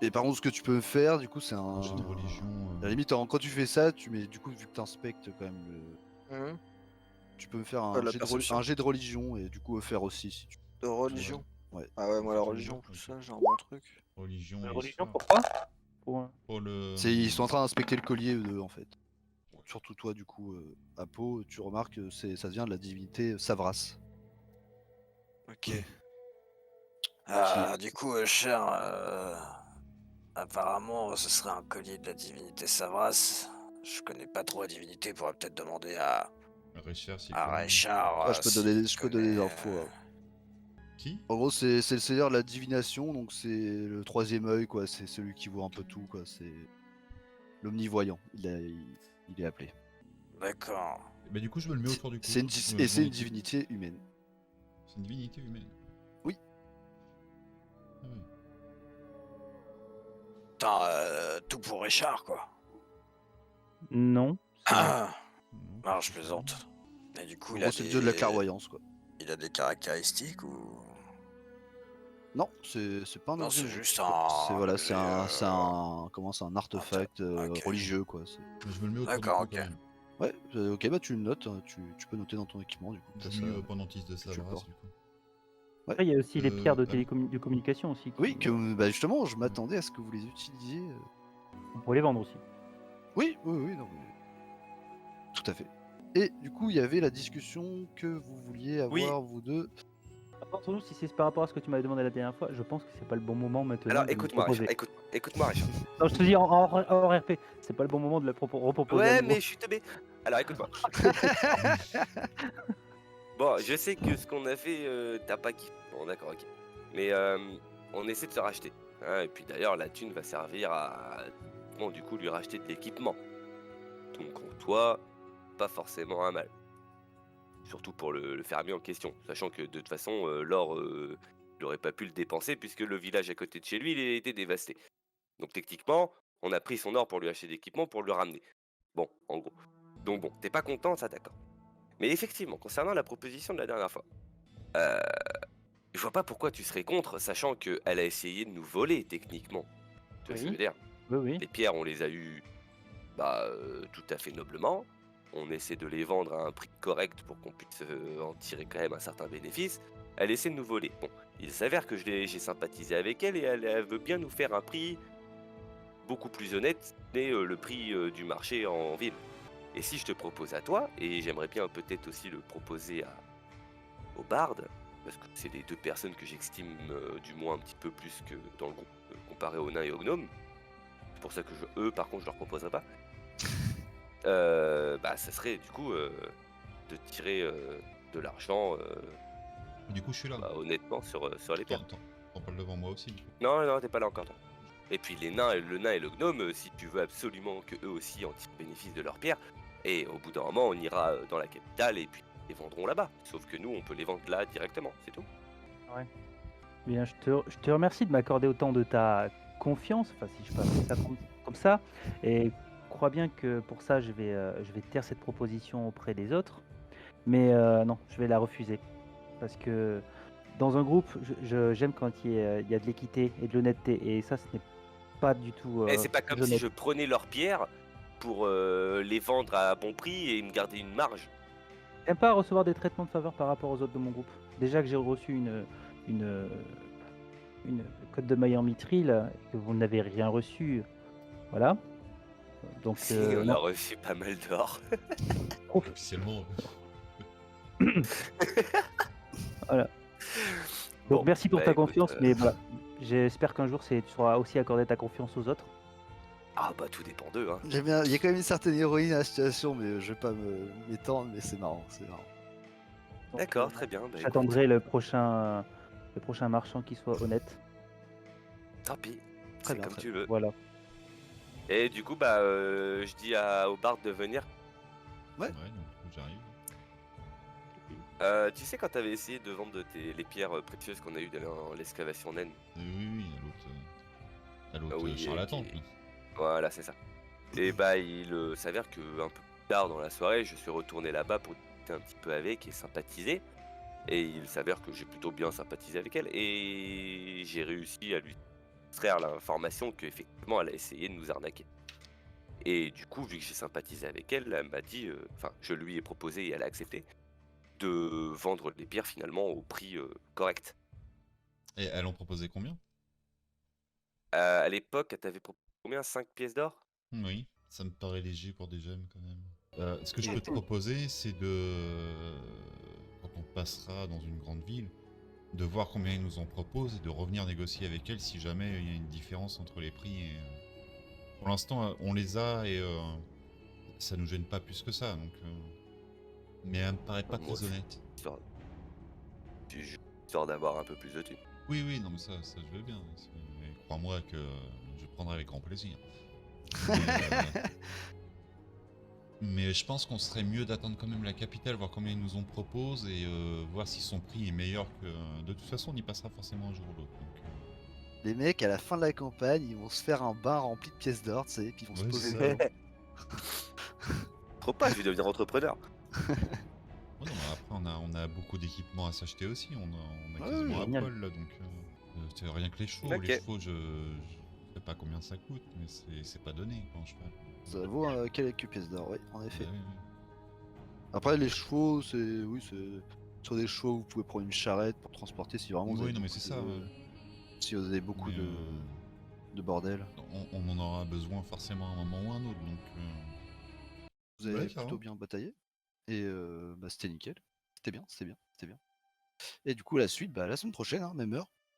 Et par contre, ce que tu peux faire, du coup, c'est Un un. jeu de religion. À la limite, quand tu fais ça, tu mets, du coup, vu que t'inspectes quand même Mhm. tu peux me faire De la perception. un jet de religion et du coup faire aussi si tu De religion. Ouais. Ah ouais, moi la Faut religion, toujours, tout ça, j'ai un bon truc. Religion. La et religion, histoire. pourquoi Pour, Pour le. Ils sont en train d'inspecter le collier, eux, en fait. Surtout toi, du coup, Apo, tu remarques que ça vient de la divinité Savras. Ok. Ah, du coup, cher, apparemment, ce serait un collier de la divinité Savras. Je connais pas trop la divinité, pourrait peut-être demander à Richard, s'il à connaît. Richard. Ah, je peux donner des infos. Hein. Qui En gros, c'est le seigneur de la divination, donc c'est le troisième œil, quoi. C'est celui qui voit un peu tout, quoi. C'est l'omnivoyant. Il est appelé. D'accord. Bah, du coup, je me le mets autour du cou. C'est une, Je et me c'est une équipe. divinité humaine. C'est une divinité humaine. Oui. Ah ouais. Putain, tout pour Richard, quoi. Non. Ah, Non, non, je plaisante. Et du coup, En il gros, a c'est le des... dieu de la clairvoyance, quoi. Il a des caractéristiques ou... Non, c'est pas un Non, objet c'est magique, juste quoi. un C'est voilà, objet, c'est un artefact ok. religieux, quoi. Mais je me le mets autour D'accord, du cou ok. quand même. Ouais, ok, bah tu le notes, hein, tu peux noter dans ton équipement, du coup. t'as J'ai ça. mis pendentif de tu le Savras, portes. du coup. Après, il y a aussi les pierres de, allez. de communication aussi. Oui, bah justement, je m'attendais à ce que vous les utilisiez. On pourrait les vendre aussi. Oui, non. Mais... Tout à fait. Et du coup, il y avait la discussion que vous vouliez Oui. avoir, vous deux. Entre nous, si c'est par rapport à ce que tu m'avais demandé la dernière fois, je pense que c'est pas le bon moment maintenant Alors de me écoute-moi, Richard, proposer. écoute-moi, Richard. Non, je te dis en RP, c'est pas le bon moment de le reproposer à Ouais, nouveau. mais je suis teubé. Alors écoute-moi. Bon, je sais que ce qu'on a fait, t'as pas kiffé. Bon, d'accord, ok. Mais on essaie de se racheter. Hein, et puis d'ailleurs, la thune va servir à, bon, du coup, lui racheter de l'équipement. Donc en toi, pas forcément un mal. Surtout pour le fermier en question. Sachant que de toute façon, l'or, il n'aurait pas pu le dépenser puisque le village à côté de chez lui, il a été dévasté. Donc techniquement, on a pris son or pour lui acheter de l'équipement pour le ramener. Bon, en gros. Donc bon, t'es pas content, ça d'accord. Mais effectivement, concernant la proposition de la dernière fois, euh, je vois pas pourquoi tu serais contre, sachant qu'elle a essayé de nous voler techniquement. Tu vois ce que je veux dire? Oui, oui. Les pierres, on les a eues tout à fait noblement. On essaie de les vendre à un prix correct pour qu'on puisse en tirer quand même un certain bénéfice. Elle essaie de nous voler. Bon, il s'avère que j'ai sympathisé avec elle et elle veut bien nous faire un prix beaucoup plus honnête, mais le prix du marché en ville. Et si je te propose à toi, et j'aimerais bien peut-être aussi le proposer au barde, parce que c'est les deux personnes que j'estime du moins un petit peu plus que dans le groupe, comparé aux nains et aux gnomes. C'est pour ça que eux, par contre, je leur proposerai pas. Ça serait du coup de tirer de l'argent Du coup, je suis là. honnêtement sur les pierres. T'en parles devant moi aussi. Du coup. Non, t'es pas là encore. Toi. Et puis les nains, le nain et le gnome, si tu veux absolument que eux aussi en tirent bénéfice de leurs pierres, et au bout d'un moment, on ira dans la capitale et puis les vendront là-bas. Sauf que nous, on peut les vendre là directement, c'est tout. Bien, je te remercie de m'accorder autant de ta confiance, enfin si je peux appeler ça comme ça, et crois bien que pour ça je vais taire cette proposition auprès des autres, mais non, je vais la refuser, parce que dans un groupe, j'aime quand il y a de l'équité et de l'honnêteté, et ça ce n'est pas du tout Et c'est pas comme si honnête. je prenais leurs pierres pour les vendre à bon prix et me garder une marge. J'aime pas recevoir des traitements de faveur par rapport aux autres de mon groupe. Déjà que j'ai reçu une, une code de maille en mitril, et que vous n'avez rien reçu, voilà. Donc, Si, on a non. reçu pas mal d'or. Officiellement. Voilà. Bon, Donc merci pour bah, ta écoute, confiance, mais voilà. J'espère qu'un jour tu sauras aussi accorder ta confiance aux autres. Ah bah tout dépend d'eux, hein. J'aime bien, il y a quand même une certaine ironie dans la situation, mais je vais pas m'étendre, mais c'est marrant, c'est marrant. Donc, D'accord, très bien. Bah, écoute, j'attendrai le prochain marchand qui soit honnête. tant pis, Très c'est bien, comme très tu veux. Voilà. Et du coup, je dis au Bard de venir. Ouais, donc du coup, j'arrive. Tu sais quand t'avais essayé de vendre les pierres précieuses qu'on a eues dans l'excavation naine? Oui, à l'autre Oui, charlatan. qui- quoi. Voilà, c'est ça. Et il s'avère que un peu plus tard dans la soirée, je suis retourné là-bas pour discuter un petit peu avec et sympathiser. Et il s'avère que j'ai plutôt bien sympathisé avec elle et j'ai réussi à lui extraire l'information qu'effectivement elle a essayé de nous arnaquer. Et du coup, vu que j'ai sympathisé avec elle, elle m'a dit, enfin, je lui ai proposé et elle a accepté de vendre les pierres finalement au prix correct. Et elle en proposait combien? À l'époque, elle t'avait proposé combien? 5 pièces d'or? Oui, ça me paraît léger pour des gemmes quand même. Ce que je Et- peux te proposer, c'est quand on passera dans une grande ville, de voir combien ils nous en proposent et de revenir négocier avec elle si jamais il y a une différence entre les prix. Et, pour l'instant, on les a et ça nous gêne pas plus que ça. Donc, mais elle me paraît pas Moi, très honnête. Histoire d'avoir un peu plus de thunes. Oui, non, mais ça je veux bien. Mais crois-moi que je prendrai avec grand plaisir. Mais, mais je pense qu'on serait mieux d'attendre quand même la capitale, voir combien ils nous en proposent et voir si son prix est meilleur que. De toute façon, on y passera forcément un jour ou l'autre. Donc, Les mecs, à la fin de la campagne, ils vont se faire un bain rempli de pièces d'or, tu sais, puis ils vont se Ouais, poser c'est dedans. Trop pas, je vais devenir entrepreneur. oh non, mais après, on a beaucoup d'équipements à s'acheter aussi. On a Ouais, quasiment un génial. poil là, donc. C'est rien que les chevaux. Ok. Les chevaux, je sais pas combien ça coûte, mais c'est pas donné quand je fais. Ça vaut quelques pièces d'or, oui, en effet. Ouais. Après, les chevaux, c'est sur des chevaux, vous pouvez prendre une charrette pour transporter si vraiment vous Oui, avez non, mais beaucoup c'est ça. si vous avez beaucoup Mais, de bordel. on en aura besoin forcément à un moment ou à un autre, donc. Vous avez Ouais, plutôt carrément. bien bataillé. Et bah, c'était nickel. C'était bien. Et du coup, la suite, bah, la semaine prochaine, hein, même heure.